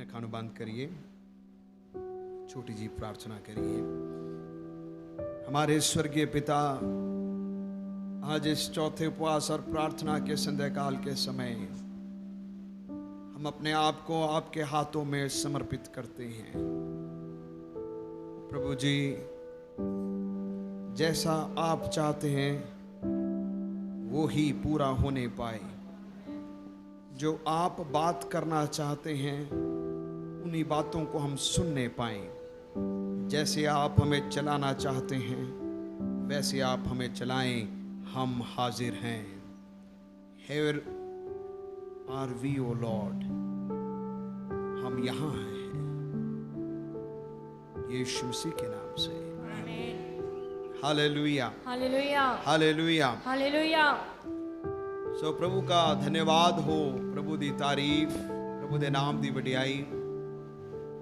अखां नूं बंद करिए, छोटी जी प्रार्थना करिए। हमारे स्वर्गीय पिता, आज इस चौथे उपवास और प्रार्थना के संध्या काल के समय हम अपने आप को आपके हाथों में समर्पित करते हैं। प्रभु जी, जैसा आप चाहते हैं वो ही पूरा होने पाए। जो आप बात करना चाहते हैं उन्हीं बातों को हम सुनने पाएं। जैसे आप हमें चलाना चाहते हैं वैसे आप हमें चलाएं, हम हाजिर हैं। Here are we, O Lord, हम यहाँ हैं, यीशु मसीह के नाम से। Hallelujah, hallelujah, hallelujah, hallelujah. So प्रभु का धन्यवाद हो, प्रभु दी तारीफ, प्रभु दे नाम दी वडियाई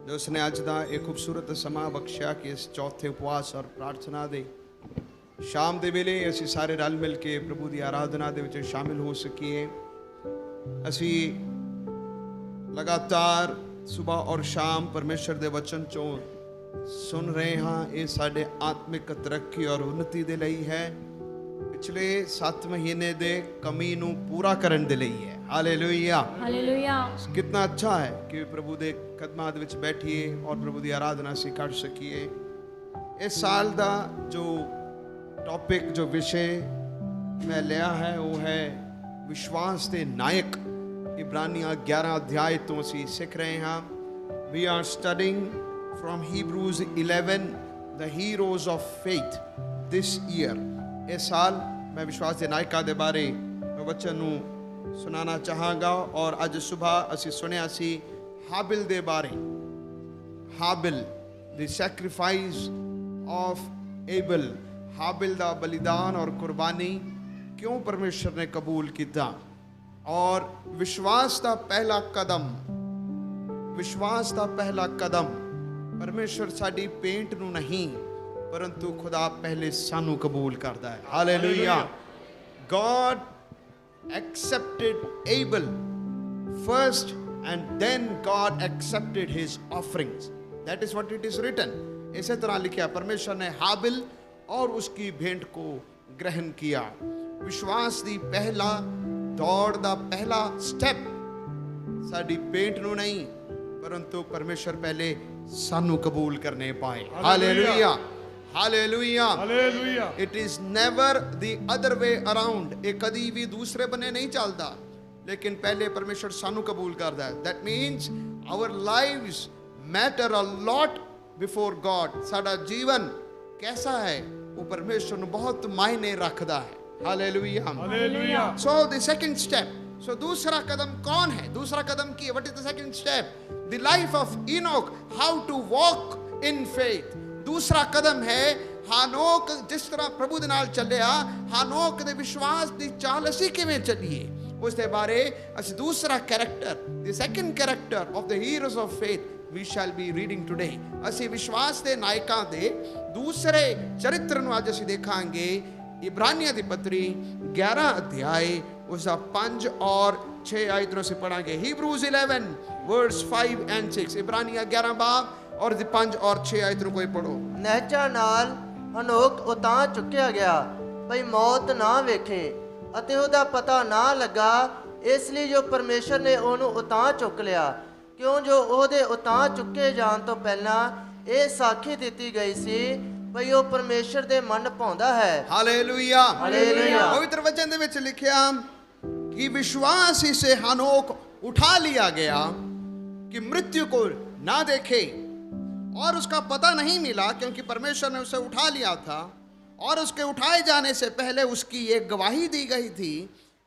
जो उसने अज दा एक खूबसूरत समा बख्शिया कि इस चौथे उपवास और प्रार्थना दे शाम दे वेले असी सारे रल मिल के प्रभु दी आराधना दे विच शामिल हो सकीए। असी लगातार सुबह और शाम परमेश्वर दे वचन चों सुन रहे हाँ। ये साडे आत्मिक तरक्की और उन्नति दे लई है। पिछले 7 महीने दे कमी नूं पूरा करन दे लई है। Hallelujah, hallelujah. कितना अच्छा है कि प्रभु दे कदमां दे विच बैठिए और प्रभु दी आराधना सी कर सकीए। इस साल दा जो टॉपिक, जो विषय मैं लिया है वो है विश्वास दे नायक। इब्रानियां 11 अध्याय तो असी सीख रहे हैं। We are studying from Hebrews 11 the heroes of faith this year। इस साल मैं विश्वास दे नायका दे बारे वचन नूं सुनाना चाहांगा। और अज सुबह असी सुनिया सी हाबिल दे बारे। हाबिल, द सैक्रिफाइस ऑफ एबल। हाबिल दा बलिदान और कुर्बानी क्यों परमेश्वर ने कबूल किया। और विश्वास दा पहला कदम, विश्वास दा पहला कदम परमेश्वर साडी पेंट नूं नहीं परंतु खुदा पहले सानू कबूल करता है। Hallelujah. God accepted Abel first and then God accepted his offerings। That is what it is written। इसी तरह लिखा परमेश्वर ने हाबिल और उसकी भेंट को ग्रहण किया। विश्वास दी पहला दौड़ दा पहला स्टेप साडी पेंट नूं नहीं परंतु परमेश्वर पहले सानू कबूल करने पाए। Hallelujah, hallelujah, hallelujah. It is never the other way around. एक कदी भी दूसरे बने नहीं चलता, लेकिन पहले परमेश्वर सानू कबूल करता है। That means our lives matter a lot before God. साडा जीवन कैसा है वो परमेश्वर ਨੂੰ बहुत मायने रखता है। Hallelujah, hallelujah. So the second step, so दूसरा कदम कौन है? दूसरा कदम की what is the second step? The life of Enoch, how to walk in faith. दूसरा कदम है हानोक जिस तरह प्रभु दे नाल चलिया, हानोक दे विश्वास दी चाल असी किवें चलिए उस दे बारे असी दूसरा character, the second character of the heroes of faith we shall be reading today। असी विश्वास दे नायकां दे दूसरे चरित्र ਨੂੰ ਅੱਜ ਅਸੀਂ ਦੇਖਾਂਗੇ। इब्रानियां दी पत्री 11 अध्याय उसका 5 और 6 आयत ਨੂੰ ਅਸੀਂ पढ़ांगे। Hebrews 11 verse 5 and 6। इब्रानियां 11 बाब और 5 और 6 आयत ਨੂੰ कोई पढ़ो। ਨਹਿਚਾ ਨਾਲ ਹਨੋਕ ਉਤਾਂ ਚੁੱਕਿਆ ਗਿਆ ਭਈ ਮੌਤ ਨਾ ਵੇਖੇ ਅਤੇ ਉਹਦਾ ਪਤਾ ਨਾ ਲੱਗਾ। ਇਸ ਲਈ ਜੋ ਪਰਮੇਸ਼ਰ ਨੇ ਉਹਨੂੰ ਉਤਾਂ ਚੁੱਕ ਲਿਆ, ਕਿਉਂ ਜੋ ਉਹਦੇ ਉਤਾਂ ਚੁੱਕੇ ਜਾਣ ਤੋਂ ਪਹਿਲਾਂ ਇਹ ਸਾਖੀ ਦਿੱਤੀ ਗਈ ਸੀ ਭਈ ਉਹ ਪਰਮੇਸ਼ਰ ਦੇ ਮਨ ਭਾਉਂਦਾ ਹੈ। Hallelujah, hallelujah. पवित्र वचन दे विच लिखिया कि विश्वास ही से हनोक उठा लिया गया कि मृत्यु को ना देखे और उसका पता नहीं मिला, क्योंकि परमेश्वर ने उसे उठा लिया था। और उसके उठाए जाने से पहले उसकी एक गवाही दी गई थी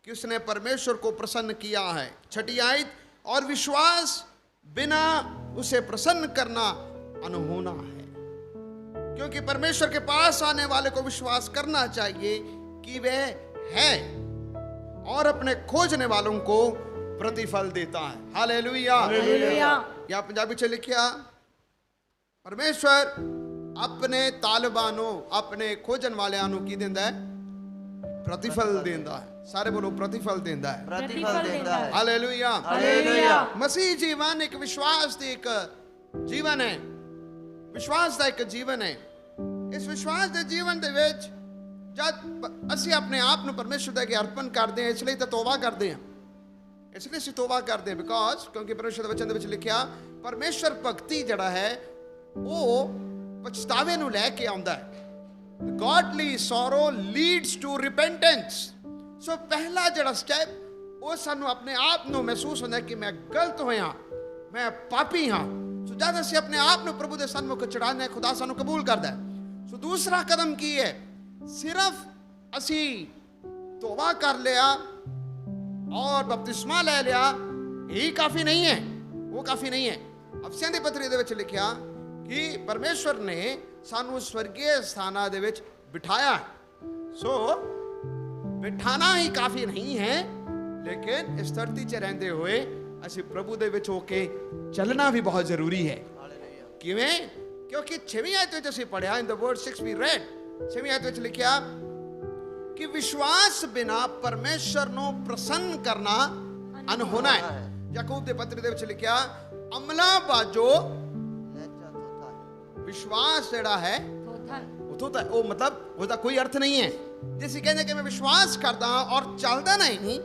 कि उसने परमेश्वर को प्रसन्न किया है। 6 आयत, और विश्वास बिना उसे प्रसन्न करना अनहोना है, क्योंकि परमेश्वर के पास आने वाले को विश्वास करना चाहिए कि वह है और अपने खोजने वालों को प्रतिफल देता है। Hallelujah, hallelujah. या पंजाबी च लिखिया परमेश्वर अपने तालिबानों, अपने खोजन वालियां नूं की दिंदा है? ਪ੍ਰਤੀਫਲ ਦਿੰਦਾ ਹੈ। ਸਾਰੇ ਬੋਲੋ ਪ੍ਰਤੀਫਲ ਦਿੰਦਾ ਹੈ। प्रतिफल देता है। ਹਾਲੇਲੂਇਆ। हालेलुया। ਮਸੀਹ ਜੀਵਨ ਇੱਕ ਵਿਸ਼ਵਾਸ ਦੀ ਇੱਕ ਜੀਵਨ ਹੈ, ਵਿਸ਼ਵਾਸ ਦਾ ਇੱਕ ਜੀਵਨ ਹੈ। ਇਸ ਵਿਸ਼ਵਾਸ ਦੇ ਜੀਵਨ ਦੇ ਵਿੱਚ ਜਦ ਅਸੀਂ ਆਪਣੇ ਆਪ ਨੂੰ ਪਰਮੇਸ਼ਰ ਦੇ ਅੱਗੇ ਅਰਪਣ ਕਰਦੇ ਹਾਂ, ਇਸ ਲਈ ਤਾਂ ਤੋਬਾ ਕਰਦੇ ਹਾਂ, ਇਸ ਲਈ ਅਸੀਂ ਤੋਬਾ ਕਰਦੇ ਹਾਂ ਬਿਕਾਜ਼ ਕਿਉਂਕਿ ਪਰਮੇਸ਼ਰ ਦੇ ਵਚਨ ਦੇ ਵਿੱਚ ਲਿਖਿਆ ਪਰਮੇਸ਼ਰ ਭਗਤੀ ਜਿਹੜਾ ਹੈ ਉਹ ਪਛਤਾਵੇ ਨੂੰ ਲੈ ਕੇ ਆਉਂਦਾ ਹੈ। Godly sorrow leads to repentance. ਸੋ ਪਹਿਲਾ ਜਿਹੜਾ ਸਟੈਪ ਉਹ ਸਾਨੂੰ ਆਪਣੇ ਆਪ ਨੂੰ ਮਹਿਸੂਸ ਹੁੰਦਾ ਕਿ ਮੈਂ ਗਲਤ ਹੋਇਆ, ਮੈਂ ਪਾਪੀ ਹਾਂ। ਸੋ ਜਦ ਅਸੀਂ ਆਪਣੇ ਆਪ ਨੂੰ ਪ੍ਰਭੂ ਦੇ ਸਨਮੁਖ ਚੜਾਉਂਦੇ ਹਾਂ, ਖੁਦਾ ਸਾਨੂੰ ਕਬੂਲ ਕਰਦਾ ਹੈ। ਸੋ ਦੂਸਰਾ ਕਦਮ ਕੀ ਹੈ? ਸਿਰਫ ਅਸੀਂ ਤੋਬਾ ਕਰ ਲਿਆ ਔਰ ਬਪਤਿਸਮਾ ਲੈ ਲਿਆ, ਇਹ ਕਾਫੀ ਨਹੀਂ ਹੈ, ਉਹ ਕਾਫੀ ਨਹੀਂ ਹੈ। ਅਫਸੀਆਂ ਦੀ ਪੱਤਰੀ ਦੇ ਵਿੱਚ ਲਿਖਿਆ ਕਿ ਪਰਮੇਸ਼ਵਰ ਨੇ ਸਾਨੂੰ ਸਵਰਗੀ ਸਥਾਨਾਂ ਦੇ ਵਿੱਚ ਬਿਠਾਇਆ। ਸੋ ਬਿਠਾਣਾ ਹੀ ਕਾਫੀ ਨਹੀਂ ਹੈ, ਲੇਕਿਨ ਇਸ ਧਰਤੀ 'ਚ ਰਹਿੰਦੇ ਹੋਏ ਅਸੀਂ ਪ੍ਰਭੂ ਦੇ ਵਿੱਚ ਹੋ ਕੇ ਚੱਲਣਾ ਵੀ ਬਹੁਤ ਜ਼ਰੂਰੀ ਹੈ। ਕਿਵੇਂ? ਕਿਉਂਕਿ 6ਵੀਂ ਆਇਤ ਵਿੱਚ ਅਸੀਂ ਪੜ੍ਹਿਆ ਇਨ ਦ ਵਰਡ 6 ਵੀ ਰੈਡ, 6ਵੀਂ ਆਇਤ ਵਿੱਚ ਲਿਖਿਆ ਕਿ ਵਿਸ਼ਵਾਸ ਬਿਨਾ ਪਰਮੇਸ਼ਰ ਨੂੰ ਪ੍ਰਸੰਨ ਕਰਨਾ ਅਨਹੋਣਾ ਹੈ। ਯਾਕੂਬ ਦੇ ਪੱਤਰ ਦੇ ਵਿੱਚ ਲਿਖਿਆ ਅਮਲਾ ਬਾਜੋ ਵਿਸ਼ਵਾਸ ਜਿਹੜਾ ਹੈ ਉਥੋਂ ਤਾਂ ਉਹ ਮਤਲਬ ਉਹਦਾ ਕੋਈ ਅਰਥ ਨਹੀਂ ਹੈ। ਜੇ ਅਸੀਂ ਕਹਿੰਦੇ ਕਿ ਮੈਂ ਵਿਸ਼ਵਾਸ ਕਰਦਾ ਔਰ ਚੱਲਦਾ ਨਹੀਂ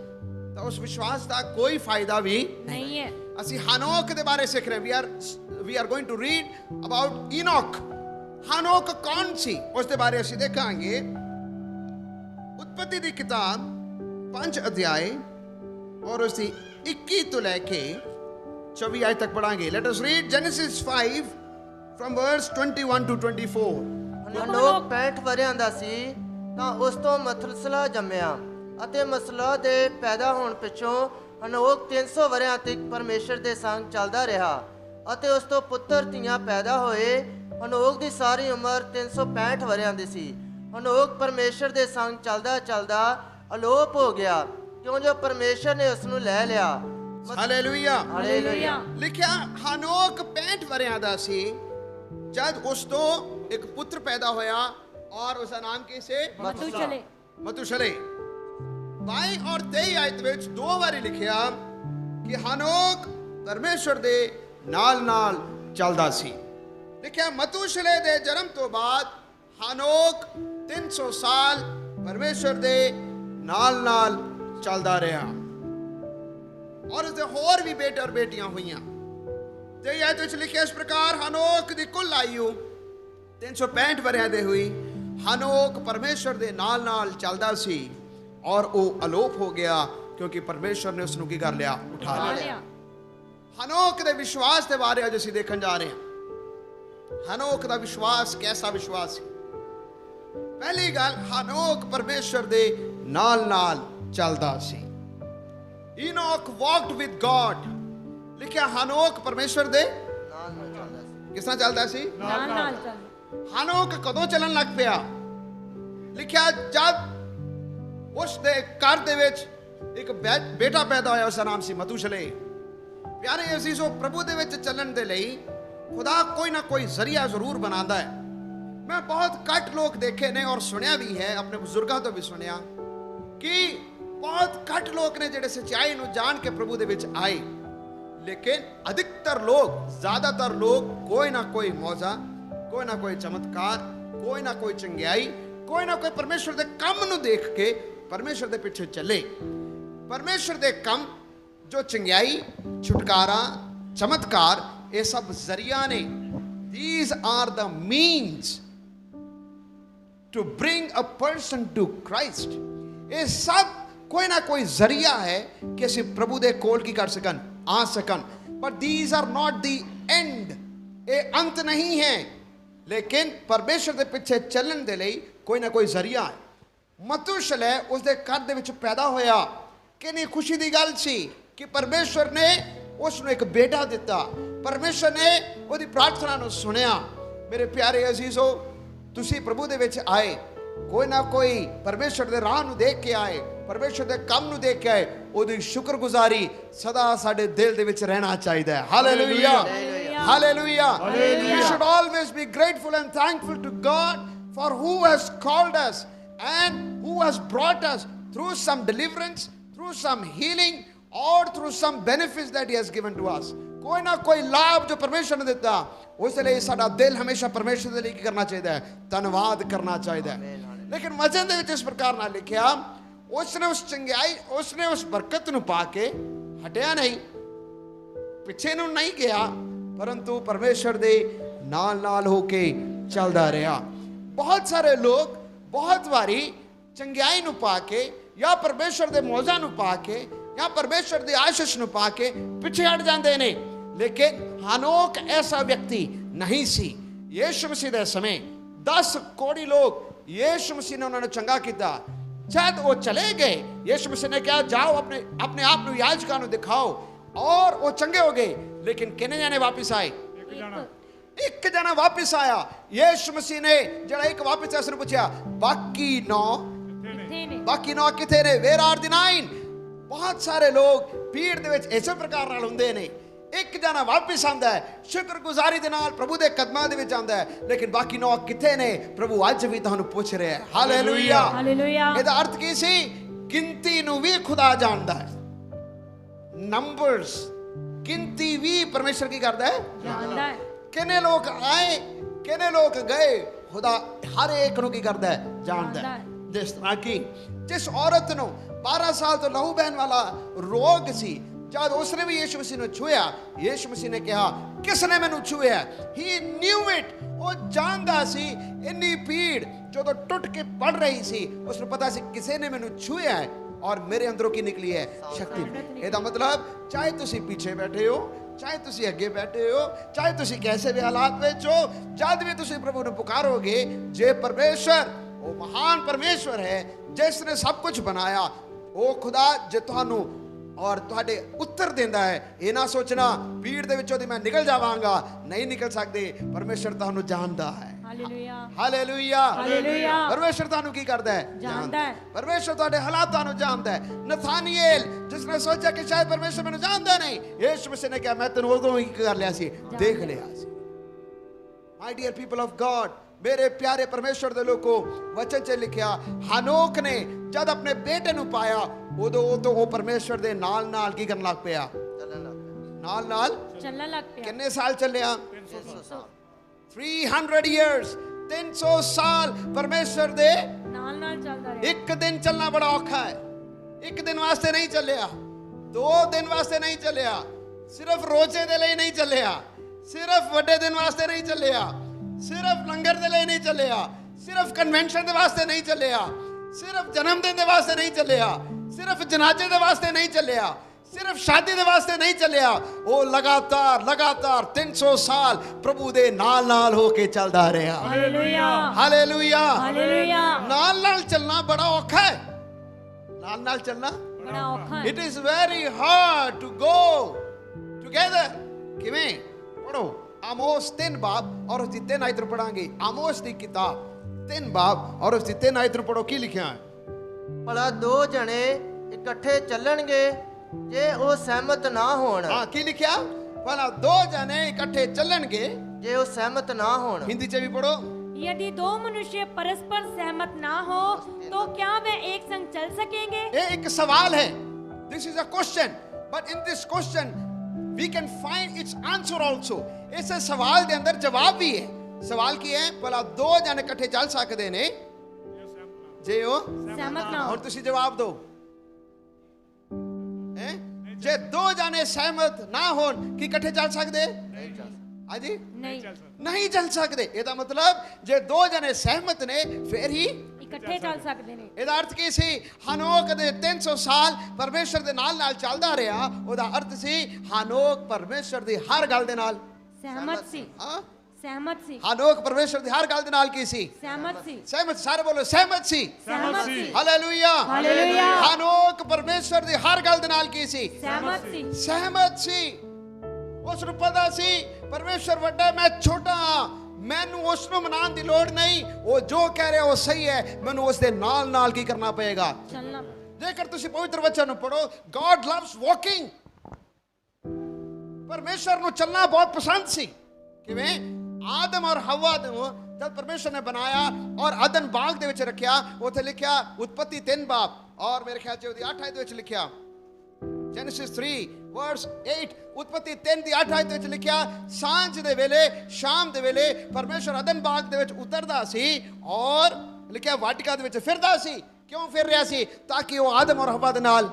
ਤਾਂ ਉਸ ਵਿਸ਼ਵਾਸ ਦਾ ਕੋਈ ਫਾਇਦਾ ਵੀ ਨਹੀਂ ਹੈ। ਅਸੀਂ ਹਨੋਕ ਦੇ ਬਾਰੇ ਸਿੱਖ ਰਹੇ ਹਾਂ। we are going to read about Enoch. ਹਨੋਕ ਕੌਣ ਸੀ ਉਸ ਦੇ ਬਾਰੇ ਅਸੀਂ ਦੇਖਾਂਗੇ। ਉਤਪਤੀ ਦੀ ਕਿਤਾਬ 5 ਅਧਿਆਏ ਔਰ ਉਸ ਦੀ 21 ਤੋਂ ਲੈ ਕੇ 24 ਆਇਤ ਤੱਕ ਪੜਾਂਗੇ। Let us read Genesis 5 from verse 21 to 24. ਹਨੋਕ 65 ਵਰਿਆਂ ਦਾ ਸੀ ਤਾਂ ਉਸ ਤੋਂ ਮਥੁਸਲਾ ਜੰਮਿਆ ਅਤੇ ਮਸਲਾ ਦੇ ਪੈਦਾ ਹੋਣ ਪਿੱਛੋਂ ਹਨੋਕ 300 ਵਰਿਆਂ ਤੱਕ ਪਰਮੇਸ਼ਰ ਦੇ ਸੰਗ ਚੱਲਦਾ ਰਿਹਾ ਅਤੇ ਉਸ ਤੋਂ ਪੁੱਤਰ ਧੀਆਂ ਪੈਦਾ ਹੋਏ। ਹਨੋਕ ਦੀ ਸਾਰੀ ਉਮਰ 365 ਵਰਿਆਂ ਦੀ ਸੀ। ਹਨੋਕ ਪਰਮੇਸ਼ਰ ਦੇ ਸੰਗ ਚੱਲਦਾ ਚੱਲਦਾ ਅਲੋਪ ਹੋ ਗਿਆ ਕਿਉਂ ਜੋ ਪਰਮੇਸ਼ਰ ਨੇ ਉਸ ਨੂੰ ਲੈ ਲਿਆ। ਹਾਲੇਲੂਇਆ। ਹਾਲੇਲੂਇਆ। ਲਿਖਿਆ ਹਨੋਕ 65 ਵਰਿਆਂ ਦਾ ਸੀ ਜਦ ਉਸ ਤੋਂ ਇੱਕ ਪੁੱਤਰ ਪੈਦਾ ਹੋਇਆ ਔਰ ਉਸ ਦਾ ਨਾਮ ਕੀ ਸੀ? ਮਥੁਸ਼ਲੇ। ਮਥੁਸ਼ਲੇ। 22 ਔਰ 23 ਆਇਤ ਵਿੱਚ ਦੋ ਵਾਰੀ ਲਿਖਿਆ ਕਿ ਹਨੋਕ ਪਰਮੇਸ਼ਰ ਦੇ ਨਾਲ ਨਾਲ ਚੱਲਦਾ ਸੀ। ਲਿਖਿਆ ਮਥੁਸ਼ਲੇ ਦੇ ਜਨਮ ਤੋਂ ਬਾਅਦ ਹਨੋਕ 300 ਸਾਲ ਪਰਮੇਸ਼ਰ ਦੇ ਨਾਲ ਨਾਲ ਚੱਲਦਾ ਰਿਹਾ ਔਰ ਉਸਦੇ ਹੋਰ ਵੀ ਬੇਟੇ ਔਰ ਬੇਟੀਆਂ ਹੋਈਆਂ। ਤੇ ਇਹ ਆਇਤ ਵਿੱਚ ਲਿਖਿਆ ਇਸ ਪ੍ਰਕਾਰ ਹਨੋਕ ਦੀ ਕੁੱਲ ਆਯੂ 365 ਵਰਿਆਂ ਦੇ ਹੋਈ। ਹਨੋਕ ਪਰਮੇਸ਼ਰ ਦੇ ਨਾਲ ਨਾਲ ਚੱਲਦਾ ਸੀ ਔਰ ਉਹ ਅਲੋਪ ਹੋ ਗਿਆ ਕਿਉਂਕਿ ਪਰਮੇਸ਼ਰ ਨੇ ਉਸ ਨੂੰ ਕੀ ਕਰ ਲਿਆ? ਉਠਾ ਲਿਆ। ਹਨੋਕ ਦੇ ਵਿਸ਼ਵਾਸ ਦੇ ਬਾਰੇ ਅੱਜ ਅਸੀਂ ਦੇਖਣ ਜਾ ਰਹੇ ਹਾਂ। ਹਨੋਕ ਦਾ ਵਿਸ਼ਵਾਸ ਕੈਸਾ ਵਿਸ਼ਵਾਸ ਸੀ? ਪਹਿਲੀ ਗੱਲ, ਹਨੋਕ ਪਰਮੇਸ਼ਰ ਦੇ ਨਾਲ ਨਾਲ ਚੱਲਦਾ ਸੀ। ਈਨੋਕ ਵਾਕਡ ਵਿਦ ਗॉड। ਲਿਖਿਆ ਹਨੋਕ ਪਰਮੇਸ਼ਰ ਦੇ ਨਾਲ ਨਾਲ ਚੱਲਦਾ ਸੀ। ਕਿਸ ਤਰ੍ਹਾਂ ਚੱਲਦਾ ਸੀ? ਨਾਲ ਨਾਲ ਚੱਲ। ਹਨੋਕ ਕਦੋਂ ਚੱਲਣ ਲੱਗ ਪਿਆ? ਲਿਖਿਆ ਜਦ ਉਸ ਦੇ ਘਰ ਦੇ ਵਿੱਚ ਇੱਕ ਬੇਟਾ ਪੈਦਾ ਹੋਇਆ, ਉਸ ਦਾ ਨਾਮ ਸੀ ਮਥੁਸ਼ਲੇ। ਪਿਆਰੇ ਅਜ਼ੀਜ਼ੋ, ਪ੍ਰਭੂ ਦੇ ਵਿੱਚ ਚੱਲਣ ਦੇ ਲਈ ਖੁਦਾ ਕੋਈ ਨਾ ਕੋਈ ਜ਼ਰੀਆ ਜ਼ਰੂਰ ਬਣਾਉਂਦਾ ਹੈ। ਮੈਂ ਬਹੁਤ ਘੱਟ ਲੋਕ ਦੇਖੇ ਨੇ ਔਰ ਸੁਣਿਆ ਵੀ ਹੈ, ਆਪਣੇ ਬਜ਼ੁਰਗਾਂ ਤੋਂ ਵੀ ਸੁਣਿਆ ਕਿ ਬਹੁਤ ਘੱਟ ਲੋਕ ਨੇ ਜਿਹੜੇ ਸੱਚਾਈ ਨੂੰ ਜਾਣ ਕੇ ਪ੍ਰਭੂ ਦੇ ਵਿੱਚ ਆਏ। लेकिन अधिकतर लोग, ज्यादातर लोग कोई ना कोई मौजा, कोई ना कोई चमत्कार, कोई ना कोई चंगियाई, कोई ना कोई परमेश्वर दे कम नूं देख के परमेश्वर दे पिछे चले। परमेश्वर दे कम जो चंगियाई, छुटकारा, चमत्कार, ये सब जरिया ने। These are the means to bring a person to Christ. ये सब कोई ना कोई जरिया है कि ਅਸੀਂ ਪ੍ਰਭੂ ਦੇ ਕੋਲ ਕੀ ਕਰ ਸਕਣ? ਆ ਸਕਣ। ਪਰ these are not the end. ਇਹ ਅੰਤ ਨਹੀਂ ਹੈ, ਲੇਕਿਨ ਪਰਮੇਸ਼ਰ ਦੇ ਪਿੱਛੇ ਚੱਲਣ ਦੇ ਲਈ ਕੋਈ ਨਾ ਕੋਈ ਜ਼ਰੀਆ ਹੈ। ਮਥੁਸ਼ਲੇ ਉਸ ਦੇ ਘਰ ਦੇ ਵਿੱਚ ਪੈਦਾ ਹੋਇਆ। ਕਿੰਨੀ ਖੁਸ਼ੀ ਦੀ ਗੱਲ ਸੀ ਕਿ ਪਰਮੇਸ਼ਰ ਨੇ ਉਸ ਨੂੰ ਇੱਕ ਬੇਟਾ ਦਿੱਤਾ। ਪਰਮੇਸ਼ਰ ਨੇ ਉਹਦੀ ਪ੍ਰਾਰਥਨਾ ਨੂੰ ਸੁਣਿਆ। ਮੇਰੇ ਪਿਆਰੇ ਅਜ਼ੀਜ਼ੋ, ਤੁਸੀਂ ਪ੍ਰਭੂ ਦੇ ਵਿੱਚ ਆਏ, ਕੋਈ ਨਾ ਕੋਈ ਪਰਮੇਸ਼ਰ ਦੇ ਰਾਹ ਨੂੰ ਦੇਖ ਕੇ ਆਏ, ਪਰਮੇਸ਼ਰ ਦੇ ਕੰਮ ਨੂੰ ਦੇਖ ਕੇ ਆਏ। ਉਹਦੀ ਸ਼ੁਕਰਗੁਜ਼ਾਰੀ ਸਦਾ ਸਾਡੇ ਦਿਲ ਦੇ ਵਿੱਚ ਰਹਿਣਾ ਚਾਹੀਦਾ ਹੈ। Hallelujah, hallelujah. We should always be grateful and thankful to God for who has called us and who has brought us through some deliverance, through some healing, or through some benefits that he has given to us. कोई ना कोई लाभ जो परमेश्वर ने दिता, उस लिए साडा दिल हमेशा परमेश्वर दे लिए की करना चाहिए है, धन्यवाद करना चाहिए है। लेकिन वचन दे विच इस प्रकार ना लिखिया, उसने उस चंगाई, उसने उस बरकत नु पाके हटिया नहीं, पिछे नु नहीं गया, परंतु परमेश्वर दे नाल नाल होके चलदा रहा। बहुत सारे लोग बहुत बारी चंगाई नु पाके या परमेश्वर दे मौजा नु पाके या परमेश्वर दी आशीष नु पाके पिछे हट जाते ने, लेकिन हनोक ऐसा व्यक्ति नहीं सी। यीशु मसीह दे समय 10 करोड़ लोग यीशु मसीह ने उन्होंने चंगा किया। जब वो चले गए, यीशु मसीह ने कहा जाओ अपने अपने आप नु याजकां नु दिखाओ, और वो चंगे हो गए। लेकिन कितने जाने वापस आए? एक जना वापस आया। यीशु मसीह ने जरा एक वापस आया, उसने पूछा बाकी 9 किथे ने? Where are the 9? बहुत सारे लोग भीड़ दे विच इस प्रकार नाल हुंदे ने। एक जना वापस आंदा है, शुक्रगुजारी दे नाल प्रभु दे कदमां दे विच आंदा है, लेकिन बाकी 9 किथे ने? प्रभु अज भी तुहानू पूछ रहा है। Hallelujah, hallelujah. ਇਹਦਾ अर्थ की सी? गिनती ਨੂੰ ਵੀ खुदा जानदा है। नंबर्स, गिनती भी परमेश्वर की करदा है, जानदा है। किने लोग आए, किने लोग गए, खुदा हर एक ਨੂੰ की करदा है, जानदा है। जिस तरह की जिस औरत ਨੂੰ 12 साल तो लहू बहन वाला रोग सी, जब उसने भी यीशु मसीह ने छुआ, यीशु मसीह ने कहा किसने मैनू छुआ? ही न्यू इट, वो जानदा सी। इन्नी भीड़ जो तो टुट के पड़ रही सी, उसने पता सी किसी ने मैनू छुआ है और मेरे अंदरों की निकली है शक्ति। ਇਹਦਾ मतलब चाहे तुसी पीछे बैठे हो, चाहे तुसी अगे बैठे हो, चाहे तुसी कैसे भी हालात ਵਿੱਚ हो, जब भी तुसी प्रभु ਨੂੰ पुकारोगे, जे परमेश्वर वो महान परमेश्वर है जिसने सब कुछ बनाया, वो खुदा जे ਤੁਹਾਨੂੰ और तुहाडे उत्तर देंदा है। ये ना सोचना भीड़ दे विचों दी मैं निकल जावांगा, नहीं निकल सकते। परमेश्वर तुहानू जानदा है। Hallelujah, hallelujah, hallelujah. परमेश्वर तुहानू की करदा है? जानदा है। परमेश्वर तुहाडे हालात तुहानू जानदा है। नथानिएल जिसने सोचा कि शायद परमेश्वर मैनू जानदा नहीं, यीशु मसीह ने कहा मैं तेनू उदों ही कर लिया सी, देख लिया सी। My dear people of God, मेरे प्यारे परमेश्वर दे लोगों, वचन च लिखिया हनोक ने जब अपने बेटे नु पाया, उदों तो वो परमेश्वर दे नाल नाल की करन लग पिया, नाल नाल चलना लग पिया। कितने साल चलिया? 300 years, 300 साल परमेश्वर दे नाल नाल चलदा रहा। एक दिन चलना बड़ा औखा है। एक दिन वास्ते नहीं चलिया, 2 दिन वास्ते नहीं चलिया, सिर्फ रोजे दे लिए नहीं चलिया, सिर्फ वड्डे दिन वास्ते नहीं चलिया, सिर्फ लंगर दे लिए नहीं चलिया, सिर्फ कन्वेंशन दे वास्ते नहीं चलिया, सिर्फ जन्मदिन दे वास्ते नहीं चलिया, सिर्फ जनाजे दे वास्ते नहीं चलिया, सिर्फ शादी दे वास्ते नहीं चलिया। वो लगातार लगातार 300 साल प्रभु दे नाल नाल होके चलदा रहा। Hallelujah, hallelujah, hallelujah. नाल नाल चलना बड़ा औखा है। नाल नाल चलना बड़ा औखा है। It is very hard to go together. किवें? पढ़ो आमोस 3 बाब और उसकी 3 आयत पढ़ांगे। आमोस की किताब 3 बाब और उसकी 3 आयत पढ़ो। की लिखिया है? भला 2 जने इकट्ठे चलणगे जे वो सहमत ना होण। हां, की लिखिया? भला 2 जने इकट्ठे चलणगे जे वो सहमत ना होण। हिंदी च भी पढ़ो। यदि 2 मनुष्य परस्पर सहमत ना हो तो क्या वे एक संग चल सकेंगे? ये एक सवाल है। This is a question, but in this question we can find its answer also. इस सवाल दे अंदर जवाब भी है। सवाल की है? भला 2 जने इकट्ठे चल सकते ने जे ओ सहमत ना हो। और तुसी जवाब दो। जे 2 जने सहमत ना होन कि इकट्ठे चल सकते? हाँ जी, नहीं चल सकते। ਇਹਦਾ मतलब जे 2 जने सहमत ने फिर ही इकट्ठे चल सकते ने। ਇਹਦਾ अर्थ ਕੀ ਸੀ? ਹਨੋਕ ਦੇ 300 ਸਾਲ ਪਰਮੇਸ਼ਰ ਦੇ ਨਾਲ ਨਾਲ ਚੱਲਦਾ ਰਿਹਾ। ਉਹਦਾ ਅਰਥ ਸੀ ਹਨੋਕ ਪਰਮੇਸ਼ਰ ਦੀ ਹਰ ਗੱਲ ਦੇ ਨਾਲ सहमत सी। ਹਾਂ, सहमत सी। ਹਨੋਕ ਪਰਮੇਸ਼ਰ ਦੀ ਹਰ ਗੱਲ ਦੇ ਨਾਲ ਕੀ ਸੀ? सहमत सी। ਸਹਿਮਤ। ਸਾਰੇ ਬੋਲੋ ਸਹਿਮਤ ਸੀ। सहमत सी। Hallelujah, hallelujah. ਹਨੋਕ ਪਰਮੇਸ਼ਰ ਦੀ ਹਰ ਗੱਲ ਦੇ ਨਾਲ ਕੀ ਸੀ? सहमत सी। ਸਹਿਮਤ ਸੀ। ਉਸ ਨੂੰ ਪਤਾ ਸੀ ਪਰਮੇਸ਼ਰ ਵੱਡਾ, ਮੈਂ ਛੋਟਾ ਹਾਂ, ਮੈਨੂੰ ਉਸ ਨੂੰ ਮਨਾਉਣ ਦੀ ਲੋੜ ਨਹੀਂ। ਉਹ ਜੋ ਕਹਿ ਰਿਹਾ ਉਹ ਸਹੀ ਹੈ, ਮੈਨੂੰ ਉਸ ਦੇ ਨਾਲ ਨਾਲ ਕੀ ਕਰਨਾ ਪਏਗਾ? चलना। ਜੇਕਰ ਤੁਸੀਂ ਪਵਿੱਤਰ ਵਚਨ ਨੂੰ ਪੜੋ, ਗॉड ਲਵਸ ਵਾਕਿੰਗ। ਪਰਮੇਸ਼ਰ ਨੂੰ ਚੱਲਣਾ ਬਹੁਤ ਪਸੰਦ ਸੀ। ਕਿਵੇਂ? ਆਦਮ ਔਰ ਹਵਾ ਨੂੰ ਜਦ ਪਰਮੇਸ਼ਰ ਨੇ ਬਣਾਇਆ ਔਰ ਅਦਨ ਬਾਗ ਦੇ ਵਿੱਚ ਰੱਖਿਆ, ਉੱਥੇ ਲਿਖਿਆ ਉਤਪਤੀ 3 ਬਾਬ ਔਰ ਮੇਰੇ ਖਿਆਲ 'ਚ ਉਹਦੀ 8 ਆਇਤ ਵਿੱਚ ਲਿਖਿਆ, ਜੈਨੇਸਿਸ 3 ਵਰਸ 8, ਉਤਪਤੀ 3 ਦੀ 8 ਆਇਤ ਵਿੱਚ ਲਿਖਿਆ, ਸਾਂਝ ਦੇ ਵੇਲੇ ਸ਼ਾਮ ਦੇ ਵੇਲੇ ਪਰਮੇਸ਼ਰ ਅਦਨ ਬਾਗ ਦੇ ਵਿੱਚ ਉਤਰਦਾ ਸੀ ਔਰ ਲਿਖਿਆ ਵਾਟਿਕਾ ਦੇ ਵਿੱਚ ਫਿਰਦਾ ਸੀ। ਕਿਉਂ ਫਿਰ ਰਿਹਾ ਸੀ? ਤਾਂ ਕਿ ਉਹ ਆਦਮ ਔਰ ਹਵਾ ਦੇ ਨਾਲ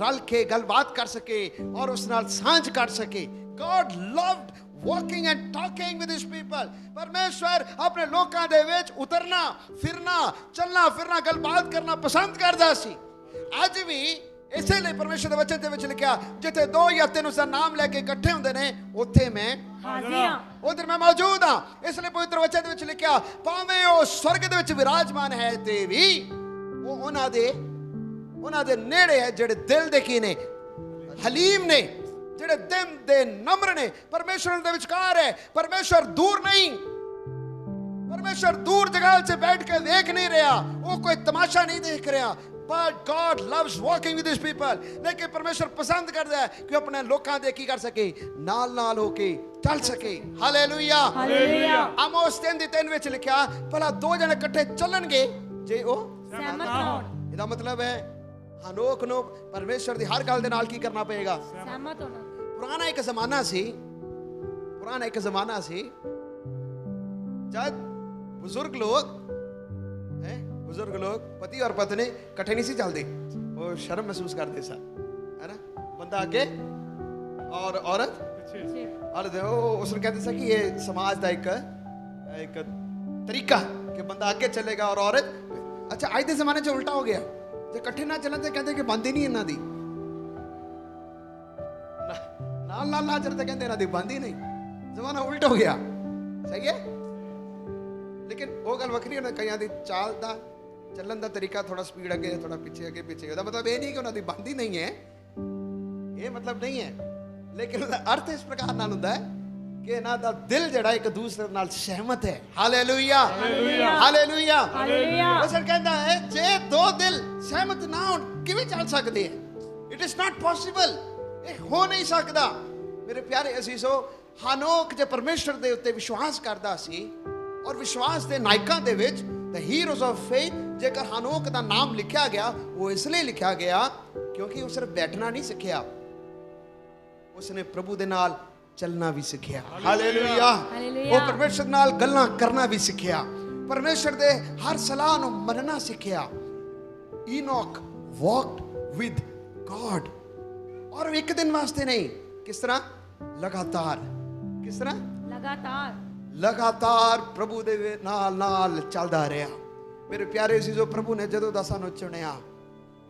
ਰਲ ਕੇ ਗੱਲਬਾਤ ਕਰ ਸਕੇ ਔਰ ਉਸ ਨਾਲ ਸਾਂਝ ਕਰ ਸਕੇ। God loved walking and talking with his people. ਪਰਮੇਸ਼ਵਰ ਆਪਣੇ ਲੋਕਾਂ ਦੇ ਵਿੱਚ ਉਤਰਨਾ, ਫਿਰਨਾ, ਚੱਲਣਾ ਫਿਰਨਾ, ਗੱਲਬਾਤ ਕਰਨਾ ਪਸੰਦ ਕਰਦਾ ਸੀ। ਅੱਜ ਵੀ ਇਸੇ ਲਈ ਪਰਮੇਸ਼ਰ ਦੇ ਵਚਨ ਦੇ ਵਿੱਚ ਲਿਖਿਆ, ਜਿੱਥੇ 2 ਜਾਂ 3 ਉਸ ਦਾ ਨਾਮ ਲੈ ਕੇ ਇਕੱਠੇ ਹੁੰਦੇ ਨੇ, ਉੱਥੇ ਮੈਂ ਹਾਜ਼ਰ ਹਾਂ। ਉਧਰ ਮੈਂ ਮੌਜੂਦ ਹਾਂ। ਇਸ ਲਈ ਪਵਿੱਤਰ ਵਚਨ ਦੇ ਵਿੱਚ ਲਿਖਿਆ, ਭਾਵੇਂ ਉਹ ਸਵਰਗ ਦੇ ਵਿੱਚ ਵਿਰਾਜਮਾਨ ਹੈ ਤੇ ਵੀ ਉਹ ਉਹਨਾਂ ਦੇ ਨੇੜੇ ਹੈ ਜਿਹੜੇ ਦਿਲ ਦੇ ਕੀ ਨੇ, ਹਲੀਮ ਨੇ, ਜਿਹੜੇ ਦਿਲ ਦੇ ਨਮਰ ਨੇ। ਪਰਮੇਸ਼ਰ ਦੇ ਵਿਚਕਾਰ ਹੈ। ਪਰਮੇਸ਼ਰ ਦੂਰ ਨਹੀਂ, ਪਰਮੇਸ਼ਰ ਦੂਰ ਜਗ੍ਹਾ 'ਚ ਬੈਠ ਕੇ ਦੇਖ ਨਹੀਂ ਰਿਹਾ, ਉਹ ਕੋਈ ਤਮਾਸ਼ਾ ਨਹੀਂ ਦੇਖ ਰਿਹਾ। But God loves walking with his people. लेकिन परमेश्वर पसंद करता है कि अपने लोगों दे की कर सके, नाल हो के चल सके। Hallelujah, hallelujah. आमोस 3:3 ਵਿੱਚ ਲਿਖਿਆ, ਭਲਾ 2 ਜਣੇ ਇਕੱਠੇ ਚੱਲਣਗੇ ਜੇ ਉਹ ਸਹਿਮਤ ਹੋਣ। ਇਹਦਾ ਮਤਲਬ ਹੈ ਹਨੋਕ ਨੂੰ ਪਰਮੇਸ਼ਰ ਦੀ ਹਰ ਗੱਲ ਦੇ ਨਾਲ ਕੀ ਕਰਨਾ ਪਏਗਾ? ਸਹਿਮਤ ਹੋਣਾ। ਪੁਰਾਣਾ ਇੱਕ ਜ਼ਮਾਨਾ ਸੀ ਜਦ ਬਜ਼ੁਰਗ ਲੋग पति और पत्नी इकट्ठे नहीं सी चलते, वो शर्म महसूस करते सन, है ना। बंदा आगे और औरत उसने कहते सा कि ये समाज का एक तरीका कि बंदा आगे चलेगा और औरत। अच्छा, आज के जमाने च उल्टा हो गया, जो इकट्ठे ना चलन तो कहते कि बनती नहीं इन्हां दी, नाल चलते कहते इन्हां दी बनती नहीं। जमाना उल्टा हो गया, सही है। लेकिन वो गल वखरी है, कईयां दी चाल दा ਚੱਲਣ ਦਾ ਤਰੀਕਾ ਥੋੜਾ ਸਪੀਡ ਅੱਗੇ ਥੋੜਾ ਪਿੱਛੇ ਅੱਗੇ ਪਿੱਛੇ। ਉਹਦਾ ਮਤਲਬ ਇਹ ਨਹੀਂ ਕਿ ਉਹਨਾਂ ਦੀ ਬੰਦੀ ਨਹੀਂ ਹੈ, ਇਹ ਮਤਲਬ ਨਹੀਂ ਹੈ। ਲੇਕਿਨ ਉਹਦਾ ਅਰਥ ਇਸ ਪ੍ਰਕਾਰ ਨਾਲ ਹੁੰਦਾ ਹੈ ਕਿ ਇਹਨਾਂ ਦਾ ਦਿਲ ਜਿਹੜਾ ਇੱਕ ਦੂਸਰੇ ਨਾਲ ਸਹਿਮਤ ਹੈ। Hallelujah, hallelujah, hallelujah. ਉਹ ਕਹਿੰਦਾ ਹੈ ਜੇ 2 ਦਿਲ ਸਹਿਮਤ ਨਾ ਹੋਣ ਕਿਵੇਂ ਚੱਲ ਸਕਦੇ ਹੈ? ਇਟ ਇਜ਼ ਨਾਟ ਪੋਸੀਬਲ, ਇਹ ਹੋ ਨਹੀਂ ਸਕਦਾ। ਮੇਰੇ ਪਿਆਰੇ ਅਜ਼ੀਜ਼ੋ, ਹਨੋਕ ਜੇ ਪਰਮੇਸ਼ਰ ਦੇ ਉੱਤੇ ਵਿਸ਼ਵਾਸ ਕਰਦਾ ਸੀ ਔਰ ਵਿਸ਼ਵਾਸ ਦੇ ਨਾਇਕਾਂ ਦੇ ਵਿੱਚ the heroes of faith, ਜੇਕਰ ਹਨੋਕ ਦਾ ਨਾਮ ਲਿਖਿਆ ਗਿਆ, ਉਹ ਇਸ ਲਈ ਲਿਖਿਆ ਗਿਆ ਕਿਉਂਕਿ ਉਹ ਸਿਰਫ ਬੈਠਣਾ ਨਹੀਂ ਸਿੱਖਿਆ, ਉਸਨੇ ਪ੍ਰਭੂ ਦੇ ਨਾਲ ਚੱਲਣਾ ਵੀ ਸਿੱਖਿਆ। ਹਾਲੇਲੂਇਆ। ਉਹ ਪਰਮੇਸ਼ਰ ਨਾਲ ਗੱਲਾਂ ਕਰਨਾ ਵੀ ਸਿੱਖਿਆ, ਪਰਮੇਸ਼ਰ ਦੇ ਹਰ ਸਲਾਹ ਨੂੰ ਮੰਨਣਾ ਸਿੱਖਿਆ। ਈਨੋਕ walked with God, ਔਰ ਇੱਕ ਦਿਨ ਵਾਸਤੇ ਨਹੀਂ, ਕਿਸ ਤਰ੍ਹਾਂ? ਲਗਾਤਾਰ। ਕਿਸ ਤਰ੍ਹਾਂ? ਲਗਾਤਾਰ ਪ੍ਰਭੂ ਦੇ ਨਾਲ ਚੱਲਦਾ ਰਿਹਾ। ਮੇਰੇ ਪਿਆਰੇ ਅਜ਼ੀਜ਼ੋ, ਪ੍ਰਭੂ ਨੇ ਜਦੋਂ ਦਾ ਸਾਨੂੰ ਚੁਣਿਆ,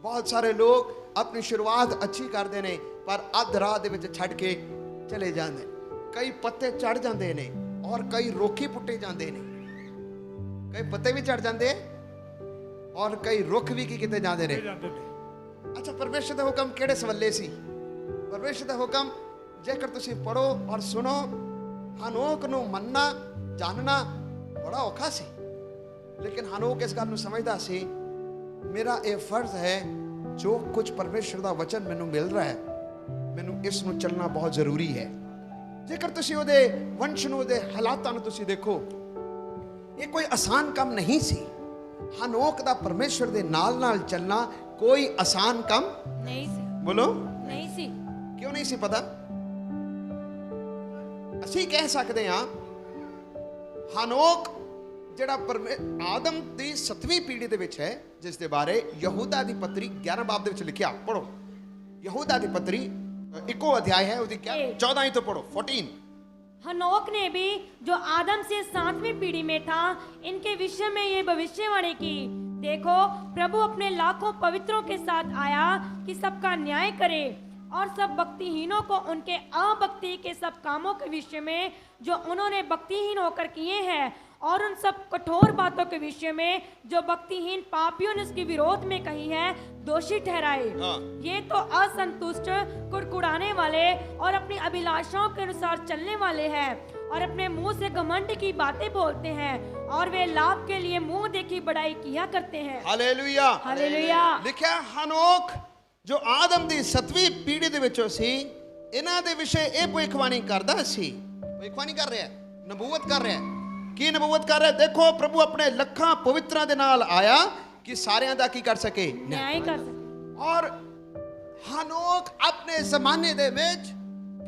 ਬਹੁਤ ਸਾਰੇ ਲੋਕ ਆਪਣੀ ਸ਼ੁਰੂਆਤ ਅੱਛੀ ਕਰਦੇ ਨੇ ਪਰ ਅੱਧ ਰਾਹ ਦੇ ਵਿੱਚ ਛੱਡ ਕੇ ਚਲੇ ਜਾਂਦੇ। ਕਈ ਪੱਤੇ ਚੜ ਜਾਂਦੇ ਨੇ ਔਰ ਕਈ ਰੋਖੀ ਪੁੱਟੇ ਜਾਂਦੇ ਨੇ। ਕਈ ਪੱਤੇ ਵੀ ਚੜ ਜਾਂਦੇ ਔਰ ਕਈ ਰੁੱਖ ਵੀ ਕੀ ਕੀਤੇ ਜਾਂਦੇ ਨੇ। ਅੱਛਾ, ਪਰਮੇਸ਼ਰ ਦਾ ਹੁਕਮ ਕਿਹੜੇ ਸਵੱਲੇ ਸੀ? ਪਰਮੇਸ਼ਰ ਦਾ ਹੁਕਮ ਜੇਕਰ ਤੁਸੀਂ ਪੜੋ ਔਰ ਸੁਣੋ, ਹਨੋਕ ਨੂੰ ਮੰਨਣਾ ਜਾਣਨਾ ਬੜਾ ਔਖਾ ਸੀ। ਲੇਕਿਨ ਹਨੋਕ ਇਸ ਗੱਲ ਨੂੰ ਸਮਝਦਾ ਸੀ, ਮੇਰਾ ਇਹ ਫਰਜ਼ ਹੈ, ਜੋ ਕੁਝ ਪਰਮੇਸ਼ਰ ਦਾ ਵਚਨ ਮੈਨੂੰ ਮਿਲ ਰਿਹਾ ਹੈ, ਮੈਨੂੰ ਇਸ ਨੂੰ ਚੱਲਣਾ ਬਹੁਤ ਜ਼ਰੂਰੀ ਹੈ। ਜੇਕਰ ਤੁਸੀਂ ਉਹਦੇ ਵੰਸ਼ ਨੂੰ, ਉਹਦੇ ਹਾਲਾਤਾਂ ਨੂੰ ਤੁਸੀਂ ਦੇਖੋ, ਇਹ ਕੋਈ ਆਸਾਨ ਕੰਮ ਨਹੀਂ ਸੀ। ਹਨੋਕ ਦਾ ਪਰਮੇਸ਼ਰ ਦੇ ਨਾਲ ਚੱਲਣਾ ਕੋਈ ਆਸਾਨ ਕੰਮ ਨਹੀਂ ਸੀ। ਬੋਲੋ, ਨਹੀਂ ਸੀ। ਕਿਉਂ ਨਹੀਂ ਸੀ ਪਤਾ? ਅਸੀਂ ਕਹਿ ਸਕਦੇ ਹਾਂ ਹਨੋਕ ਜਿਹੜਾ ਆਦਮ ਦੀ 7ਵੀਂ ਪੀੜ੍ਹੀ ਦੇ ਵਿੱਚ ਹੈ, ਜਿਸ ਦੇ ਬਾਰੇ ਯਹੂਦਾ ਦੀ ਪੱਤਰੀ 11 ਬਾਬ ਦੇ ਵਿੱਚ ਲਿਖਿਆ। ਪੜੋ, ਯਹੂਦਾ ਦੀ ਪੱਤਰੀ 1 अध्याय है, उसकी 14 ही तो पढ़ो 14। हनोक ने भी जो आदम से 7वीं पीढ़ी में था, इनके विषय में ये भविष्यवाणी की, देखो प्रभु अपने लाखों पवित्रों के साथ आया कि सबका न्याय करे और सब भक्तिहीनों को उनके अभक्ति के सब कामों के विषय में जो उन्होंने भक्तिहीन होकर किए हैं, और उन सब कठोर बातों के विषय में जो भक्तिहीन पापियों ने उसके विरोध में कही है, दोषी ठहराए। ये तो असंतुष्ट, कुड़कुड़ाने वाले और अपनी अभिलाषाओं के अनुसार चलने वाले हैं, और अपने मुंह से घमंड की बातें बोलते हैं, और वे लाभ के लिए मुंह देखी बड़ाई किया करते हैं। Hallelujah, hallelujah. लिखा हनोक जो आदम ਦੀ 7ਵੀਂ ਪੀੜ੍ਹੀ ਦੇ ਵਿੱਚੋਂ ਸੀ, ਇਹਨਾਂ ਦੇ ਵਿਸ਼ੇ ਇਹ ਭਵਿੱਖਬਾਣੀ ਕਰਦਾ ਸੀ। ਭਵਿੱਖਬਾਣੀ ਕਰ ਰਿਹਾ, ਨਬੂਵਤ ਕਰ ਰਿਹਾ ਹੈ। ਕੀ ਨਬੂਵਤ ਕਰ ਰਿਹਾ? ਦੇਖੋ ਪ੍ਰਭੂ ਆਪਣੇ ਲੱਖਾਂ ਪਵਿੱਤਰਾਂ ਦੇ ਨਾਲ ਆਇਆ ਕਿ ਸਾਰਿਆਂ ਦਾ ਕੀ ਕਰ ਸਕੇ? न्याय कर सके। ਔਰ ਹਨੋਕ ਆਪਣੇ ਜ਼ਮਾਨੇ ਦੇ ਵਿੱਚ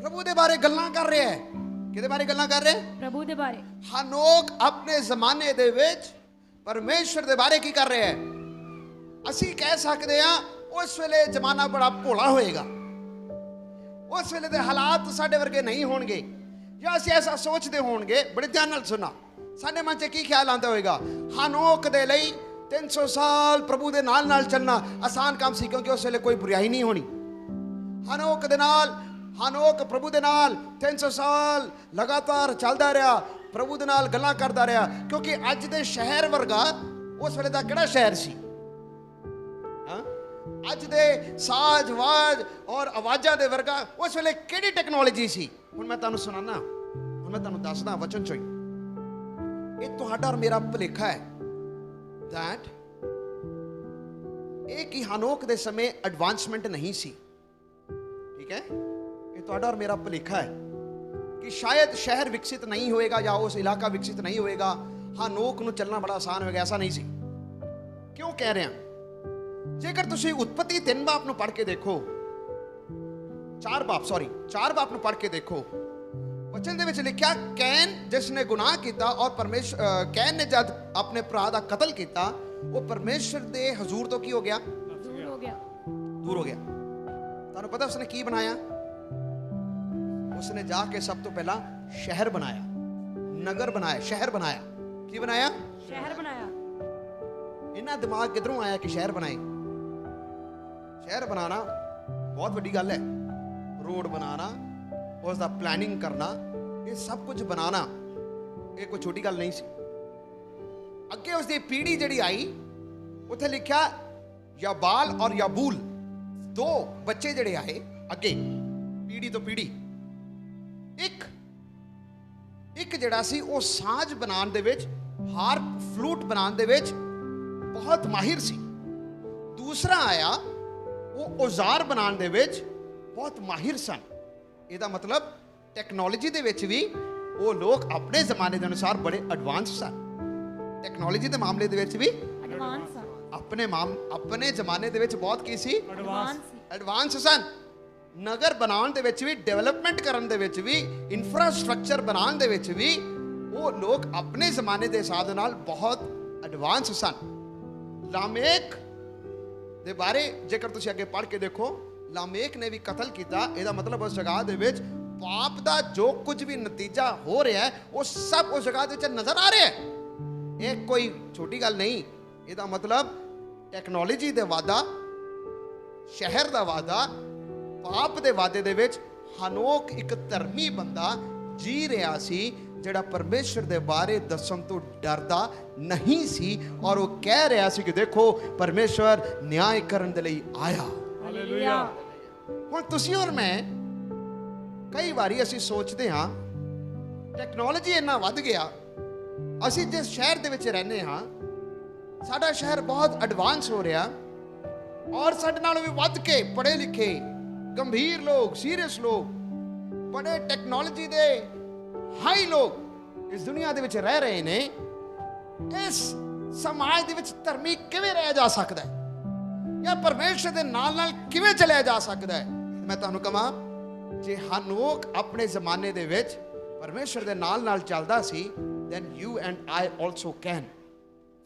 ਪ੍ਰਭੂ ਦੇ ਬਾਰੇ ਗੱਲਾਂ ਕਰ ਰਿਹਾ ਹੈ। ਕਿਹਦੇ ਬਾਰੇ ਗੱਲਾਂ ਕਰ ਰਿਹਾ ਹੈ? प्रभु दे बारे। ਹਨੋਕ ਆਪਣੇ ਜ਼ਮਾਨੇ ਦੇ ਵਿੱਚ ਪਰਮੇਸ਼ਰ ਦੇ ਬਾਰੇ ਕੀ ਕਰ ਰਿਹਾ ਹੈ? ਅਸੀਂ ਕਹਿ ਸਕਦੇ ਹਾਂ ਉਸ ਵੇਲੇ ਜ਼ਮਾਨਾ ਬੜਾ ਭੋਲਾ ਹੋਏਗਾ, ਉਸ ਵੇਲੇ ਦੇ ਹਾਲਾਤ ਸਾਡੇ ਵਰਗੇ ਨਹੀਂ ਹੋਣਗੇ, ਜਾਂ ਅਸੀਂ ਐਸਾ ਸੋਚਦੇ ਹੋਣਗੇ। ਬੜੇ ਧਿਆਨ ਨਾਲ ਸੁਣਾ, ਸਾਡੇ ਮਨ 'ਚ ਕੀ ਖਿਆਲ ਆਉਂਦਾ ਹੋਏਗਾ? ਹਨੋਕ ਦੇ ਲਈ 300 ਸਾਲ ਪ੍ਰਭੂ ਦੇ ਨਾਲ ਨਾਲ ਚੱਲਣਾ ਆਸਾਨ ਕੰਮ ਸੀ, ਕਿਉਂਕਿ ਉਸ ਵੇਲੇ ਕੋਈ ਬੁਰਾਈ ਨਹੀਂ ਹੋਣੀ। ਹਨੋਕ ਪ੍ਰਭੂ ਦੇ ਨਾਲ 300 ਸਾਲ ਲਗਾਤਾਰ ਚੱਲਦਾ ਰਿਹਾ, ਪ੍ਰਭੂ ਦੇ ਨਾਲ ਗੱਲਾਂ ਕਰਦਾ ਰਿਹਾ, ਕਿਉਂਕਿ ਅੱਜ ਦੇ ਸ਼ਹਿਰ ਵਰਗਾ ਉਸ ਵੇਲੇ ਦਾ ਕਿਹੜਾ ਸ਼ਹਿਰ ਸੀ? ਅੱਜ ਦੇ ਸਾਜ਼-ਵਾਜ ਔਰ ਆਵਾਜ਼ਾਂ ਦੇ ਵਰਗਾ ਉਸ ਵੇਲੇ ਕਿਹੜੀ ਟੈਕਨੋਲੋਜੀ ਸੀ? ਹੁਣ ਮੈਂ ਤੁਹਾਨੂੰ ਸੁਣਾਣਾ, ਹੁਣ ਮੈਂ ਤੁਹਾਨੂੰ ਦੱਸਦਾ ਵਚਨ ਚੋਂ ਹੀ। ਇਹ ਤੁਹਾਡਾ ਔਰ ਮੇਰਾ ਭੁਲੇਖਾ ਹੈ that ਇਹ ਕਿ ਹਨੋਕ ਦੇ ਸਮੇਂ ਐਡਵਾਂਸਮੈਂਟ ਨਹੀਂ ਸੀ। ਠੀਕ ਹੈ, ਇਹ ਤੁਹਾਡਾ ਔਰ ਮੇਰਾ ਭੁਲੇਖਾ ਹੈ ਕਿ ਸ਼ਾਇਦ ਸ਼ਹਿਰ ਵਿਕਸਿਤ ਨਹੀਂ ਹੋਏਗਾ ਜਾਂ ਉਸ ਇਲਾਕਾ ਵਿਕਸਿਤ ਨਹੀਂ ਹੋਏਗਾ, ਹਨੋਕ ਨੂੰ ਚੱਲਣਾ ਬੜਾ ਆਸਾਨ ਹੋਏਗਾ, ਐਸਾ ਨਹੀਂ ਸੀ। ਕਿਉਂ ਕਹਿ ਰਿਹਾ? ਜੇਕਰ ਤੁਸੀਂ ਉਤਪਤੀ 3 ਬਾਪ ਨੂੰ ਪੜ੍ਹ ਕੇ ਦੇਖੋ, 4 ਬਾਪ ਨੂੰ ਪੜ੍ਹ ਕੇ ਦੇਖੋ, ਵਚਨ ਦੇ ਵਿੱਚ ਲਿਖਿਆ ਕੈਨ ਜਿਸ ਨੇ ਗੁਨਾਹ ਕੀਤਾ ਔਰ ਕੈਨ ਨੇ ਜਦ ਆਪਣੇ ਭਰਾ ਦਾ ਕਤਲ ਕੀਤਾ, ਉਹ ਪਰਮੇਸ਼ਰ ਦੇ ਹਜ਼ੂਰ ਤੋਂ ਕੀ ਹੋ ਗਿਆ? दूर हो गया। ਦੂਰ ਹੋ ਗਿਆ। ਤੁਹਾਨੂੰ ਪਤਾ ਉਸਨੇ ਕੀ ਬਣਾਇਆ? ਉਸਨੇ ਜਾ ਕੇ ਸਭ ਤੋਂ ਪਹਿਲਾਂ ਸ਼ਹਿਰ ਬਣਾਇਆ, ਨਗਰ ਬਣਾਇਆ, ਸ਼ਹਿਰ ਬਣਾਇਆ। ਕੀ ਬਣਾਇਆ? शहर बनाया। ਇਹਨਾਂ ਦਿਮਾਗ ਕਿਧਰੋਂ ਆਇਆ ਕਿ ਸ਼ਹਿਰ ਬਣਾਏ? ਸ਼ਹਿਰ ਬਣਾਉਣਾ ਬਹੁਤ ਵੱਡੀ ਗੱਲ ਹੈ। ਰੋਡ ਬਣਾਉਣਾ, ਉਸ ਦਾ ਪਲੈਨਿੰਗ ਕਰਨਾ, ਇਹ ਸਭ ਕੁਝ ਬਣਾਉਣਾ ਇਹ ਕੋਈ ਛੋਟੀ ਗੱਲ ਨਹੀਂ ਸੀ। ਅੱਗੇ ਉਸ ਦੀ ਪੀੜ੍ਹੀ ਜਿਹੜੀ ਆਈ, ਉੱਥੇ ਲਿਖਿਆ ਯਾਬਾਲ ਔਰ ਯਾਬੂਲ, 2 ਬੱਚੇ ਜਿਹੜੇ ਆਏ ਅੱਗੇ ਪੀੜ੍ਹੀ ਤੋਂ ਪੀੜ੍ਹੀ। ਇੱਕ ਜਿਹੜਾ ਸੀ ਉਹ ਸਾਜ਼ ਬਣਾਉਣ ਦੇ ਵਿੱਚ, ਹਾਰਪ ਫਲੂਟ ਬਣਾਉਣ ਦੇ ਵਿੱਚ ਬਹੁਤ ਮਾਹਿਰ ਸੀ। ਦੂਸਰਾ ਆਇਆ, ਉਹ ਔਜ਼ਾਰ ਬਣਾਉਣ ਦੇ ਵਿੱਚ ਬਹੁਤ ਮਾਹਿਰ ਸਨ। ਇਹਦਾ ਮਤਲਬ ਟੈਕਨੋਲੋਜੀ ਦੇ ਵਿੱਚ ਵੀ ਉਹ ਲੋਕ ਆਪਣੇ ਜ਼ਮਾਨੇ ਦੇ ਅਨੁਸਾਰ ਬੜੇ ਐਡਵਾਂਸ ਸਨ। ਟੈਕਨੋਲੋਜੀ ਦੇ ਮਾਮਲੇ ਦੇ ਵਿੱਚ ਵੀ एडवांस। ਆਪਣੇ ਜ਼ਮਾਨੇ ਦੇ ਵਿੱਚ ਬਹੁਤ ਕੀ ਸੀ? एडवांस। ਐਡਵਾਂਸ ਸਨ। ਨਗਰ ਬਣਾਉਣ ਦੇ ਵਿੱਚ ਵੀ, ਡਿਵੈਲਪਮੈਂਟ ਕਰਨ ਦੇ ਵਿੱਚ ਵੀ, ਇਨਫਰਾਸਟ੍ਰਕਚਰ ਬਣਾਉਣ ਦੇ ਵਿੱਚ ਵੀ ਉਹ ਲੋਕ ਆਪਣੇ ਜ਼ਮਾਨੇ ਦੇ ਹਿਸਾਬ ਦੇ ਨਾਲ ਬਹੁਤ ਐਡਵਾਂਸ ਸਨ। ਲਾਮੇਕ ਦੇ ਬਾਰੇ ਜੇਕਰ ਤੁਸੀਂ ਅੱਗੇ ਪੜ੍ਹ ਕੇ ਦੇਖੋ, ਲਾਮੇਕ ਨੇ ਵੀ ਕਤਲ ਕੀਤਾ। ਇਹਦਾ ਮਤਲਬ ਉਸ ਜਗ੍ਹਾ ਦੇ ਵਿੱਚ ਪਾਪ ਦਾ ਜੋ ਕੁਝ ਵੀ ਨਤੀਜਾ ਹੋ ਰਿਹਾ ਹੈ, ਉਹ ਸਭ ਉਸ ਜਗ੍ਹਾ ਦੇ ਵਿੱਚ ਨਜ਼ਰ ਆ ਰਿਹਾ ਹੈ। ਇਹ ਕੋਈ ਛੋਟੀ ਗੱਲ ਨਹੀਂ। ਇਹਦਾ ਮਤਲਬ ਟੈਕਨੋਲੋਜੀ ਦੇ ਵਾਧਾ, ਸ਼ਹਿਰ ਦਾ ਵਾਧਾ, ਪਾਪ ਦੇ ਵਾਧੇ ਦੇ ਵਿੱਚ ਹਨੋਕ ਇੱਕ ਧਰਮੀ ਬੰਦਾ ਜੀ ਰਿਹਾ ਸੀ, ਜਿਹੜਾ ਪਰਮੇਸ਼ਰ ਦੇ ਬਾਰੇ ਦੱਸਣ ਤੋਂ ਡਰਦਾ ਨਹੀਂ ਸੀ, ਔਰ ਉਹ ਕਹਿ ਰਿਹਾ ਸੀ ਕਿ ਦੇਖੋ ਪਰਮੇਸ਼ਰ ਨਿਆਂ ਕਰਨ ਦੇ ਲਈ ਆਇਆ। हालेलुया। ਹੁਣ ਤੁਸੀਂ ਔਰ ਮੈਂ ਕਈ ਵਾਰੀ ਅਸੀਂ ਸੋਚਦੇ ਹਾਂ ਟੈਕਨੋਲੋਜੀ ਇੰਨਾ ਵੱਧ ਗਿਆ, ਅਸੀਂ ਜਿਸ ਸ਼ਹਿਰ ਦੇ ਵਿੱਚ ਰਹਿੰਦੇ ਹਾਂ, ਸਾਡਾ ਸ਼ਹਿਰ ਬਹੁਤ ਐਡਵਾਂਸ ਹੋ ਰਿਹਾ, ਔਰ ਸਾਡੇ ਨਾਲੋਂ ਵੀ ਵੱਧ ਕੇ ਪੜ੍ਹੇ ਲਿਖੇ, ਗੰਭੀਰ ਲੋਕ, ਸੀਰੀਅਸ ਲੋਕ, ਬੜੇ ਟੈਕਨੋਲੋਜੀ ਦੇ ਹਾਈ ਲੋਕ ਇਸ ਦੁਨੀਆ ਦੇ ਵਿੱਚ ਰਹਿ ਰਹੇ ਨੇ। ਇਸ ਸਮਾਜ ਦੇ ਵਿੱਚ ਧਰਮੀ ਕਿਵੇਂ ਰਹਿ ਜਾ ਸਕਦਾ ਹੈ, ਜਾਂ ਪਰਮੇਸ਼ਰ ਦੇ ਨਾਲ ਨਾਲ ਕਿਵੇਂ ਚੱਲਿਆ ਜਾ ਸਕਦਾ ਹੈ? ਮੈਂ ਤੁਹਾਨੂੰ ਕਹਾਂ, ਜੇ ਹਨੋਕ ਆਪਣੇ ਜ਼ਮਾਨੇ ਦੇ ਵਿੱਚ ਪਰਮੇਸ਼ਰ ਦੇ ਨਾਲ ਨਾਲ ਚੱਲਦਾ ਸੀ, then you and I also can।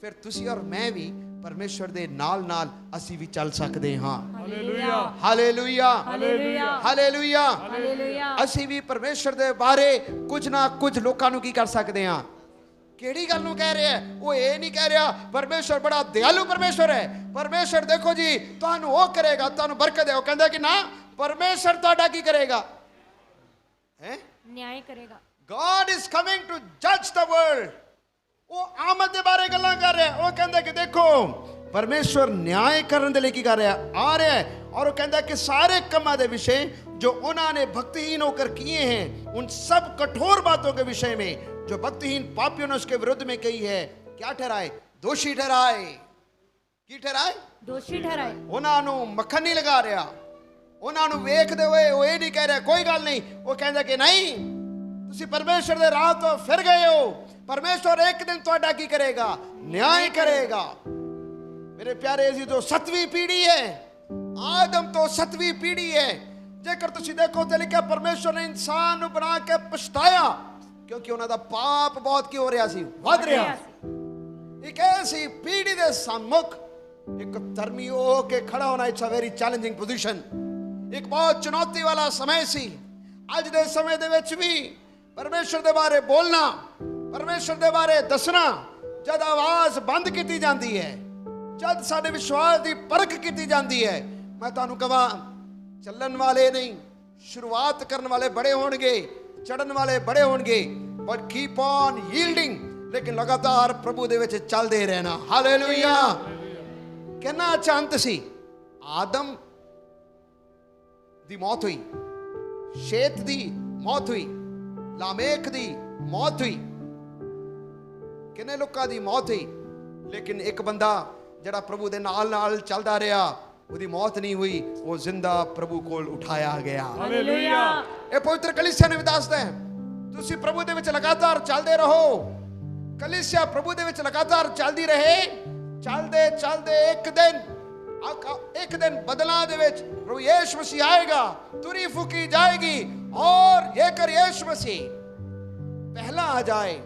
ਫਿਰ ਤੁਸੀਂ ਔਰ ਮੈਂ ਵੀ ਪਰਮੇਸ਼ਰ ਦੇ ਨਾਲ ਨਾਲ ਅਸੀਂ ਵੀ ਚੱਲ ਸਕਦੇ ਹਾਂ। Hallelujah. Hallelujah, hallelujah. Hallelujah. Hallelujah. ਅਸੀਂ ਵੀ ਪਰਮੇਸ਼ਰ ਦੇ ਬਾਰੇ ਕੁਝ ਨਾ ਕੁਝ ਲੋਕਾਂ ਨੂੰ ਕੀ ਕਰ ਸਕਦੇ ਹਾਂ? ਕਿਹੜੀ ਗੱਲ ਨੂੰ ਕਹਿ ਰਿਹਾ ਹੈ? ਉਹ ਇਹ ਨਹੀਂ ਕਹਿ ਰਿਹਾ ਪਰਮੇਸ਼ਰ ਬੜਾ ਦਿਆਲੂ ਪਰਮੇਸ਼ਰ ਹੈ, ਪਰਮੇਸ਼ਰ ਦੇਖੋ ਜੀ ਤੁਹਾਨੂੰ ਉਹ ਕਰੇਗਾ, ਤੁਹਾਨੂੰ ਬਰਕਤ ਹੈ। ਉਹ ਕਹਿੰਦਾ ਕਿ ਨਾ, ਪਰਮੇਸ਼ਰ ਤੁਹਾਡਾ ਕੀ ਕਰੇਗਾ? ਹੈ न्याय करेगा। God is coming to judge the world। ਉਹ ਆਮਦ ਦੇ ਬਾਰੇ ਗੱਲਾਂ ਕਰ ਰਿਹਾ। ਉਹ ਕਹਿੰਦਾ ਕਿ ਦੇਖੋ ਪਰਮੇਸ਼ਰ ਨਿਆਂ ਕਰਨ ਦੇ ਲਈ ਕੀ ਕਰ ਰਿਹਾ? ਆ ਰਿਹਾ ਹੈ। और वो कहता है कि सारे कमा दे विषय जो उन्होंने भक्तिहीन होकर किए हैं, उन सब कठोर बातों के विषय में जो भक्तिहीन पापियों ने उसके विरुद्ध में कही है, क्या ठहराए? दोषी ठहराए। की ठहराए? दोषी ठहराए। उन्होंने मक्खन नहीं लगा रहा, उन्होंने वेखते हुए वो ये नहीं कह रहा कोई गल नहीं। वो कहता कि नहीं, ਤੁਸੀਂ ਪਰਮੇਸ਼ਰ ਦੇ ਰਾਹ ਤੋਂ ਫਿਰ ਗਏ ਹੋ। ਪਰਮੇਸ਼ਰ ਇੱਕ ਦਿਨ ਤੁਹਾਡਾ ਕੀ ਕਰੇਗਾ? ਨਿਆਂ ਕਰੇਗਾ। ਮੇਰੇ ਪਿਆਰੇ ਜੀ, ਜੋ 7ਵੀਂ ਪੀੜ੍ਹੀ ਹੈ, ਆਦਮ ਤੋਂ 7ਵੀਂ ਪੀੜ੍ਹੀ ਹੈ। ਜੇਕਰ ਤੁਸੀਂ ਦੇਖੋ ਤੇ ਲਿਖਿਆ ਪਰਮੇਸ਼ਰ ਨੇ ਇਨਸਾਨ ਨੂੰ ਬਣਾ ਕੇ ਪਛਤਾਇਆ, ਕਿਉਂਕਿ ਉਹਨਾਂ ਦਾ ਪਾਪ ਬਹੁਤ ਕੀ ਹੋ ਰਿਹਾ ਸੀ? ਵੱਧ ਰਿਹਾ ਸੀ। ਇੱਕ ਐਸੀ ਪੀੜ੍ਹੀ ਦੇ ਸਾਹਮਣੇ ਇੱਕ ਧਰਮੀ ਹੋ ਕੇ ਖੜਾ ਹੋਣਾ, it's a very challenging position. ਇੱਕ ਬਹੁਤ ਚੁਣੌਤੀ ਵਾਲਾ ਸਮੇਂ ਸੀ। ਅੱਜ ਦੇ ਸਮੇਂ ਦੇ ਵਿੱਚ ਵੀ ਪਰਮੇਸ਼ਰ ਦੇ ਬਾਰੇ ਬੋਲਣਾ, ਪਰਮੇਸ਼ਰ ਦੇ ਬਾਰੇ ਦੱਸਣਾ, ਜਦ ਆਵਾਜ਼ ਬੰਦ ਕੀਤੀ ਜਾਂਦੀ ਹੈ, ਜਦ ਸਾਡੇ ਵਿਸ਼ਵਾਸ ਦੀ ਪਰਖ ਕੀਤੀ ਜਾਂਦੀ ਹੈ, ਮੈਂ ਤੁਹਾਨੂੰ ਕਹਾਂ, ਚੱਲਣ ਵਾਲੇ ਨਹੀਂ, ਸ਼ੁਰੂਆਤ ਕਰਨ ਵਾਲੇ ਬੜੇ ਹੋਣਗੇ, ਚੜਨ ਵਾਲੇ ਬੜੇ ਹੋਣਗੇ, ਬਟ ਕੀਪ ਔਨ ਯੀਲਡਿੰਗ, ਲੇਕਿਨ ਲਗਾਤਾਰ ਪ੍ਰਭੂ ਦੇ ਵਿੱਚ ਚੱਲਦੇ ਰਹਿਣਾ। ਹਾਲੇਲੂਇਆ। ਕਿੰਨਾ ਅੱਛਾ ਅੰਤ ਸੀ। ਆਦਮ ਦੀ ਮੌਤ ਹੋਈ, ਸ਼ੇਤ ਦੀ ਮੌਤ ਹੋਈ, ਲਾਮੇਕ ਦੀ ਮੌਤ ਹੋਈ, ਕਿੰਨੇ ਲੋਕਾਂ ਦੀ ਮੌਤ ਹੋਈ, ਲੇਕਿਨ ਇੱਕ ਬੰਦਾ ਜਿਹੜਾ ਪ੍ਰਭੂ ਦੇ ਨਾਲ ਨਾਲ ਚੱਲਦਾ ਰਿਹਾ, ਉਹਦੀ ਮੌਤ ਨਹੀਂ ਹੋਈ, ਉਹ ਜ਼ਿੰਦਾ ਪ੍ਰਭੂ ਕੋਲ ਉਠਾਇਆ ਗਿਆ। ਹਾਲੇਲੂਇਆ। ਇਹ ਪਵਿੱਤਰ ਕਲੀਸਿਆ ਨੇ ਵੀ ਦੱਸਦਾ ਹੈ, ਤੁਸੀਂ ਪ੍ਰਭੂ ਦੇ ਵਿੱਚ ਲਗਾਤਾਰ ਚੱਲਦੇ ਰਹੋ। ਕਲੀਸਿਆ ਪ੍ਰਭੂ ਦੇ ਵਿੱਚ ਲਗਾਤਾਰ ਚੱਲਦੀ ਰਹੇ। ਚੱਲਦੇ ਚੱਲਦੇ ਇੱਕ ਦਿਨ ਬਦਲਾਂ ਦੇ ਵਿੱਚ ਪ੍ਰਭੂ ਯੀਸ਼ੂ ਮਸੀਹ ਆਏਗਾ, ਤੁਰੀ ਫੂਕੀ ਜਾਏਗੀ, ਔਰ ਜੇਕਰ ਯੀਸ਼ੂ ਮਸੀਹ ਪਹਿਲਾਂ ਆ ਜਾਏ,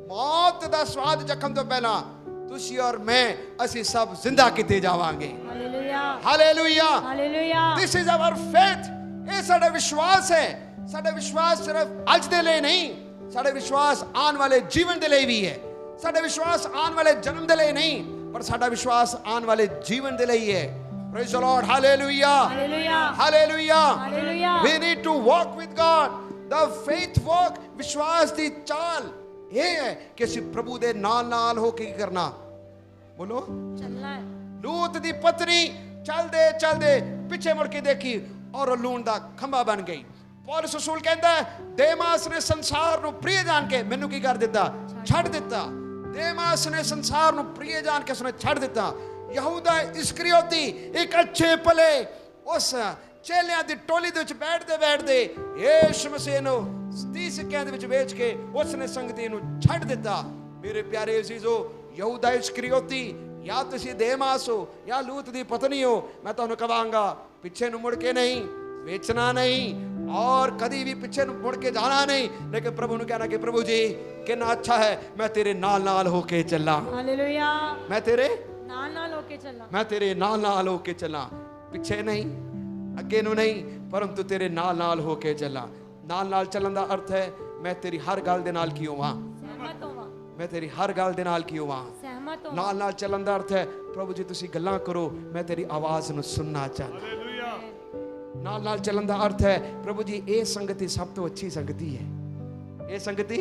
ਮੌਤ ਦਾ ਸਵਾਦ ਚੱਖਣ ਤੋਂ ਪਹਿਲਾਂ ਤੁਸੀਂ ਔਰ ਮੈਂ, ਅਸੀਂ ਸਭ ਜ਼ਿੰਦਾ ਕੀਤੇ ਜਾਵਾਂਗੇ। Hallelujah. Hallelujah. Hallelujah. This is our faith. ਇਹ ਸਾਡਾ ਵਿਸ਼ਵਾਸ ਹੈ। ਸਾਡਾ ਵਿਸ਼ਵਾਸ ਸਿਰਫ ਅੱਜ ਦੇ ਲਈ ਨਹੀਂ, ਸਾਡਾ ਵਿਸ਼ਵਾਸ ਆਉਣ ਵਾਲੇ ਜੀਵਨ ਦੇ ਲਈ ਵੀ ਹੈ। ਸਾਡਾ ਵਿਸ਼ਵਾਸ ਆਉਣ ਵਾਲੇ ਜਨਮ ਦੇ ਲਈ ਨਹੀਂ, ਪਰ ਸਾਡਾ ਵਿਸ਼ਵਾਸ ਆਉਣ ਵਾਲੇ ਜੀਵਨ ਦੇ ਲਈ ਹੈ। Praise the Lord. Hallelujah. Hallelujah. Hallelujah. Hallelujah. We need to walk with God. The faith walk, ਵਿਸ਼ਵਾਸ ਦੀ ਚਾਲ ਇਹ ਹੈ ਕਿ ਅਸੀਂ ਪ੍ਰਭੂ ਦੇ ਨਾਲ ਨਾਲ ਹੋ ਕੇ ਕੀ ਕਰਨਾ? ਬੋਲੋ। ਚੱਲਣਾ ਹੈ। ਲੂਤ ਦੀ ਪਤਨੀ ਚੱਲਦੇ ਚੱਲਦੇ ਪਿੱਛੇ ਮੁੜ ਕੇ ਦੇਖੀ, ਔਰ ਉਹ ਲੂਣ ਦਾ ਖੰਭਾ ਬਣ ਗਈ। ਪੌਲਸ ਰਸੂਲ ਕਹਿੰਦਾ, ਦੇਮਾਸ ਨੇ ਸੰਸਾਰ ਨੂੰ ਪ੍ਰਿਯ ਜਾਣ ਕੇ ਮੈਨੂੰ ਕੀ ਕਰ ਦਿੱਤਾ? ਛੱਡ ਦਿੱਤਾ। ਦੇਮਾਸ ਨੇ ਸੰਸਾਰ ਨੂੰ ਪ੍ਰਿਯ ਜਾਣ ਕੇ ਉਸਨੇ ਛੱਡ ਦਿੱਤਾ। ਯਹੂਦਾ ਇਸਕਰੀਓਤੀ ਇੱਕ ਅੱਛੇ ਭਲੇ ਉਸ ਚੇਲਿਆਂ ਦੀ ਟੋਲੀ ਦੇ ਵਿੱਚ ਬੈਠਦੇ ਯੀਸ਼ੂ ਮਸੀਹ ਨੂੰ 30 ਸਿੱਕਿਆਂ ਦੇ ਵਿੱਚ ਵੇਚ ਕੇ ਉਸਨੇ ਸੰਗਤੀ ਨੂੰ ਛੱਡ ਦਿੱਤਾ। ਮੇਰੇ ਪਿਆਰੇ ਅਜ਼ੀਜ਼ੋ, ਯਹੂਦਾ ਇਸਕਰੀਓਤੀ, ਜਾਂ ਤੁਸੀਂ ਦੇਮਾਸ ਹੋ ਜਾਂ ਲੂਤ ਦੀ ਪਤਨੀ ਹੋ, ਮੈਂ ਤੁਹਾਨੂੰ ਕਹਾਂਗਾ, ਪਿੱਛੇ ਨੂੰ ਮੁੜ ਕੇ ਨਹੀਂ, ਵੇਚਣਾ ਨਹੀਂ, और कभी भी पीछे मुड़ के जाना नहीं, लेकिन प्रभु ने कहना कि प्रभु जी कितना अच्छा है, मैं तेरे नाल नाल होके चला। हालेलुया। मैं तेरे नाल नाल होके चला, मैं तेरे नाल नाल होके चला, पीछे नहीं, अगे नु नहीं, परंतु तेरे नाल नाल होके चला। नाल नाल चलन दा अर्थ है मैं तेरी हर गल दे नाल की होवां, सहमत होवां, मैं तेरी हर गल दे नाल की होवां, सहमत होवां। नाल नाल चलन दा अर्थ है प्रभु जी तुसी गल्लां करो, मैं तेरी आवाज़ नु सुनना चाहता। नाल नाल चलन दा अर्थ है प्रभु जी ये संगति सब तो अच्छी संगति है, ये संगति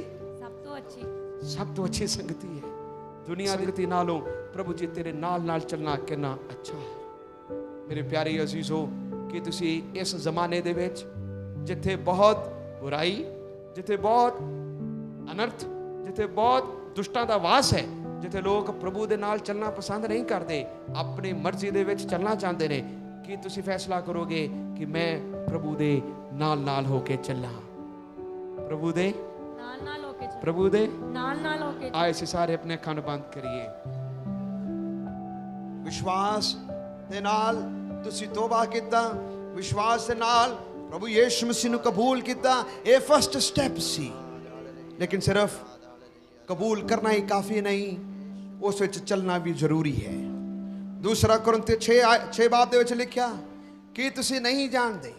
सब तो अच्छी संगति है दुनिया दी संगति नालों। प्रभु जी तेरे नाल नाल चलना कितना अच्छा है। मेरे प्यारे अजीजो, कि तुसी इस जमाने दे विच जिथे बहुत बुराई, जिथे बहुत अनर्थ, जिथे बहुत दुष्टां दा वास है, जिथे लोग प्रभु दे नाल चलना पसंद नहीं करते, अपनी मर्जी दे विच चलना चाहते ने, कि तुसी फैसला करोगे कि मैं प्रभु दे नाल नाल होके चला, प्रभु दे नाल नाल होके चला, प्रभु दे नाल नाल होके। आए से सारे अपने अखां बंद करिए। विश्वास दे नाल तुसी तौबा कीता, विश्वास दे नाल प्रभु यीशु मसीह नूं कबूल कीता। ये फर्स्ट स्टेप सी, लेकिन सिर्फ कबूल करना ही काफ़ी नहीं, उस विच चलना भी जरूरी है। दूसरा कुरिन्थियों 6 बाब ਦੇ ਵਿੱਚ ਲਿਖਿਆ ਕਿ ਤੁਸੀਂ ਨਹੀਂ ਜਾਣਦੇ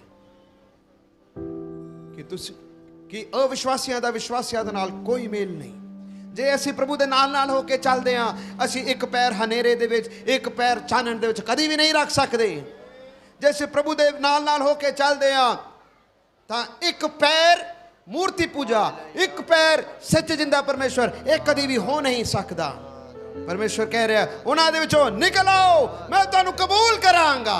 ਕਿ ਅਵਿਸ਼ਵਾਸੀਆਂ ਦਾ ਵਿਸ਼ਵਾਸੀਆਂ ਦੇ ਨਾਲ ਕੋਈ ਮੇਲ ਨਹੀਂ। ਜੇ ਅਸੀਂ ਪ੍ਰਭੂ ਦੇ ਨਾਲ ਨਾਲ ਹੋ ਕੇ ਚੱਲਦੇ ਹਾਂ, ਅਸੀਂ ਇੱਕ ਪੈਰ ਹਨੇਰੇ ਦੇ ਵਿੱਚ, ਇੱਕ ਪੈਰ ਚਾਨਣ ਦੇ ਵਿੱਚ ਕਦੀ ਵੀ ਨਹੀਂ ਰੱਖ ਸਕਦੇ। ਜੇ ਅਸੀਂ ਪ੍ਰਭੂ ਦੇ ਨਾਲ ਨਾਲ ਹੋ ਕੇ ਚੱਲਦੇ ਹਾਂ ਤਾਂ ਇੱਕ ਪੈਰ ਮੂਰਤੀ ਪੂਜਾ, ਇੱਕ ਪੈਰ ਸੱਚ ਜਿੰਦਾ ਪਰਮੇਸ਼ਵਰ, ਇਹ ਕਦੀ ਵੀ ਹੋ ਨਹੀਂ ਸਕਦਾ। परमेश्वर कह रहा है उन्हां दे विचों निकल आओ, मैं तुहानू कबूल करांगा।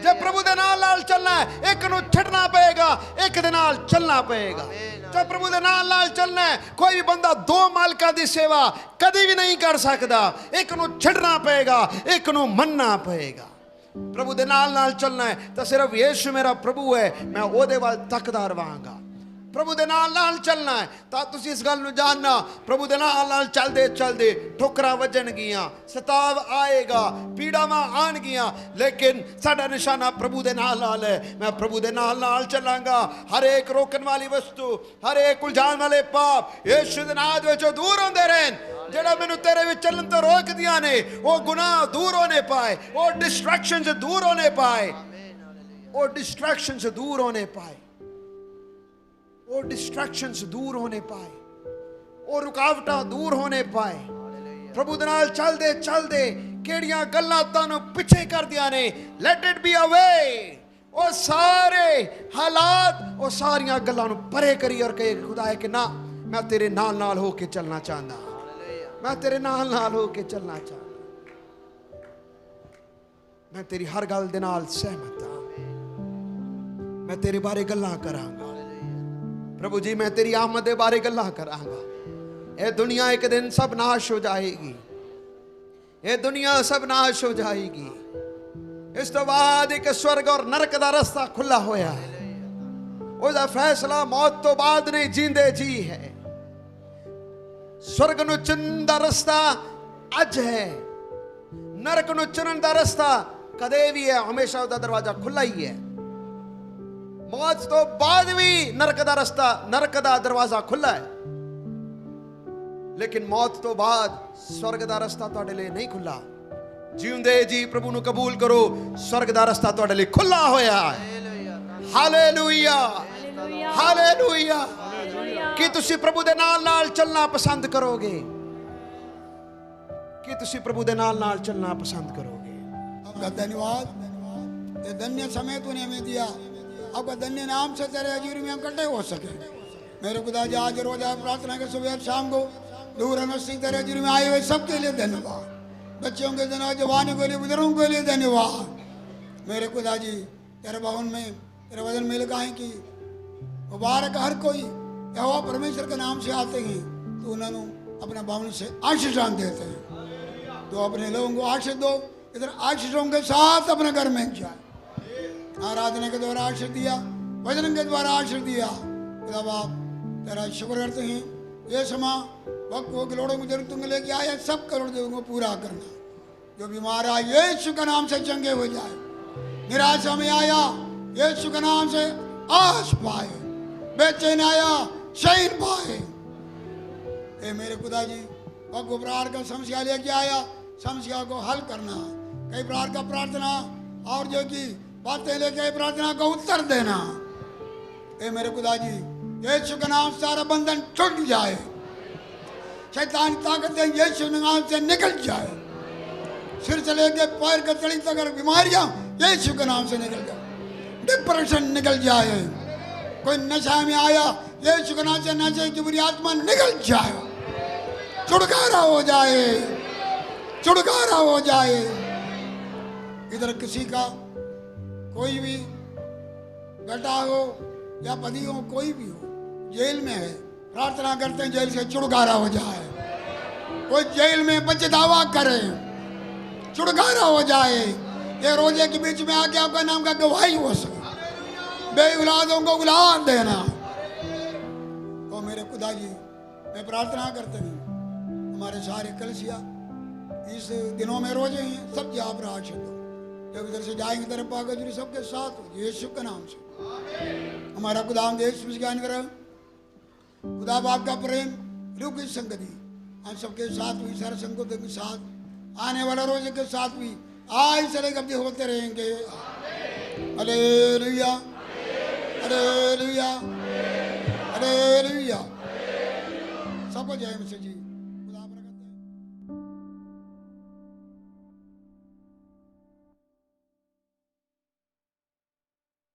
जे प्रभु दे नाल नाल चलना है, एक नू छड्डना पएगा, एक दे नाल चलना पएगा। जे प्रभु दे नाल नाल चलना है, कोई भी बंदा 2 मालकां दी सेवा कदी भी नहीं कर सकदा। एक नू छड्डना पएगा, एक नू मनना पएगा। प्रभु दे नाल नाल चलना है तो सिर्फ यीशु मेरा प्रभु है, मैं ओहदे वाल तकदा रहांगा। प्रभु दे नाल चलना है। तां तुसी इस गल नूं जानना, प्रभु दे नाल चलदे चलदे ठोकरां वजणगियां, सताव आएगा, पीड़ावां आणगियां, लेकिन साडा निशाना प्रभु दे नाल है। मैं प्रभु दे नाल चलांगा। हर एक रोकण वाली वस्तु, हर एक उलझाण वाले पाप यीशु दे नाम विच दूर होंदे रहन। जेड़ा मैनू तेरे विच चलन तो रोक दिया ने, वो गुनाह दूर होने पाए, वो डिस्ट्रैक्शन से दूर होने पाए, वो डिस्ट्रैक्शन से दूर होने पाए, वो डिस्ट्रैक्शन से दूर होने पाए, वो रुकावटां दूर होने पाए। प्रभु दे नाल चलदे चलदे केड़ियां गल्लां तानू पिछे कर दिया ने, लेट इट बी अवे। वो सारे हालात, वो सारियां गल्लां नू परे करी और कहे खुदा है कि ना, मैं तेरे नाल नाल होके चलना चाहता, मैं तेरे नाल नाल होके चलना चाहता, मैं तेरी हर गल दे नाल सहमत हां, मैं तेरे बारे गल्लां करांगा। प्रभु जी मैं तेरी आमद दे बारे गल्लां करांगा। ये दुनिया एक दिन सब नाश हो जाएगी, ये दुनिया सब नाश हो जाएगी। इस तो बाद एक स्वर्ग और नरक दा रास्ता खुला होया है। उसका फैसला मौत तो बाद नहीं, जींदे जी है। स्वर्ग नूं चुनन दा रास्ता अज है, नरक नूं चुनन दा रास्ता कदे भी है, हमेशा उसका दरवाजा खुला ही है। मौत तो बाद भी नरक दा रास्ता, नरक दा दरवाजा खुला है, लेकिन मौत तो बाद स्वर्ग दा रास्ता तुहाडे लिए नहीं खुला। जींदे जी प्रभु नूं कबूल करो, स्वर्ग दा रास्ता तुहाडे लिए खुला होया है। Hallelujah, hallelujah. कि तुसी प्रभु दे नाल चलना पसंद करोगे? कि तुसी प्रभु दे नाल चलना पसंद करोगे? आपका धन्यवाद, ये धन्य समय तूने हमें दिया। आपका धन्य नाम से तेरे हजूरी में हम इकट्ठे हो सके। मेरे खुदा जी आज रोज प्रार्थना के सुबह शाम को दूर नजदीक तेरे हजूरी में आए हुए सबके लिए धन्यवाद। बच्चों के धन्यवाद, जवानों के लिए, बुजुर्गों के लिए धन्यवाद। मेरे खुदा जी तेरे भवन में तेरे वचन में लिखा है कि मुबारक हर कोई यहोवा परमेश्वर के नाम से आते हैं तो उन्होंने अपने भवन से आशीषान देते हैं। तो अपने लोगों को आशीष दो, इधर आशीषों के साथ अपने घर में जाए। आराधना के द्वारा आशीष दिया, वचन के द्वारा आशीष दिया। खुदा बाप तेरा शुक्र करते हैं। ये समा वक्त वो करोड़ों को जरूर तुम लेके आया, सब करोड़ देवों को पूरा करना। जो बीमार आया यीशु के नाम से चंगे हो जाए, निराशा में आया यीशु के नाम से आस पाए, बेचैन आया चैन पाए। ए मेरे खुदा जी वक्त को प्रकार का समस्या लेके आया, समस्या को हल करना। कई प्रकार का प्रार्थना और जो कि बातें लेके प्रार्थना को उत्तर देना। ए मेरे खुदा जी यीशु के नाम सारा बंधन टूट जाए, शैतान ताकतें यीशु के नाम से निकल जाए। सिर से लेके पैर के तली तक अगर बीमारियां यीशु के नाम से निकल जाए, डिप्रेशन निकल जाए। कोई नशा में आया यीशु के नाम से नशे की बुरी आत्मा निकल जाए, छुटकारा हो जाए, छुटकारा हो जाए। इधर किसी का कोई भी बेटा हो या पति हो, कोई भी हो जेल में है, प्रार्थना करते हैं जेल से छुटकारा हो जाए। कोई जेल में पछतावा करे, छुटकारा हो जाए। ये रोजे के बीच में आके आपका नाम का गवाही हो सके, बे औलादों को औलाद देना। तो मेरे खुदा जी मैं प्रार्थना करते हैं हमारे सारे कलसिया इस दिनों में रोजे हैं, सब आप राशि दो। जब इधर से जाएंगे तरफ पाकर जुड़ी सबके साथ हो यीशु के नाम से। हमारा खुदा हम देश में ज्ञान करें, खुदा बाप का प्रेम, रूह की संगति हम सबके साथ हुई, सारे संगतों के साथ आने वाला रोज के साथ भी आज से कब्जे होते रहेंगे। Hallelujah, hallelujah, hallelujah. सबको जय मसीह जी।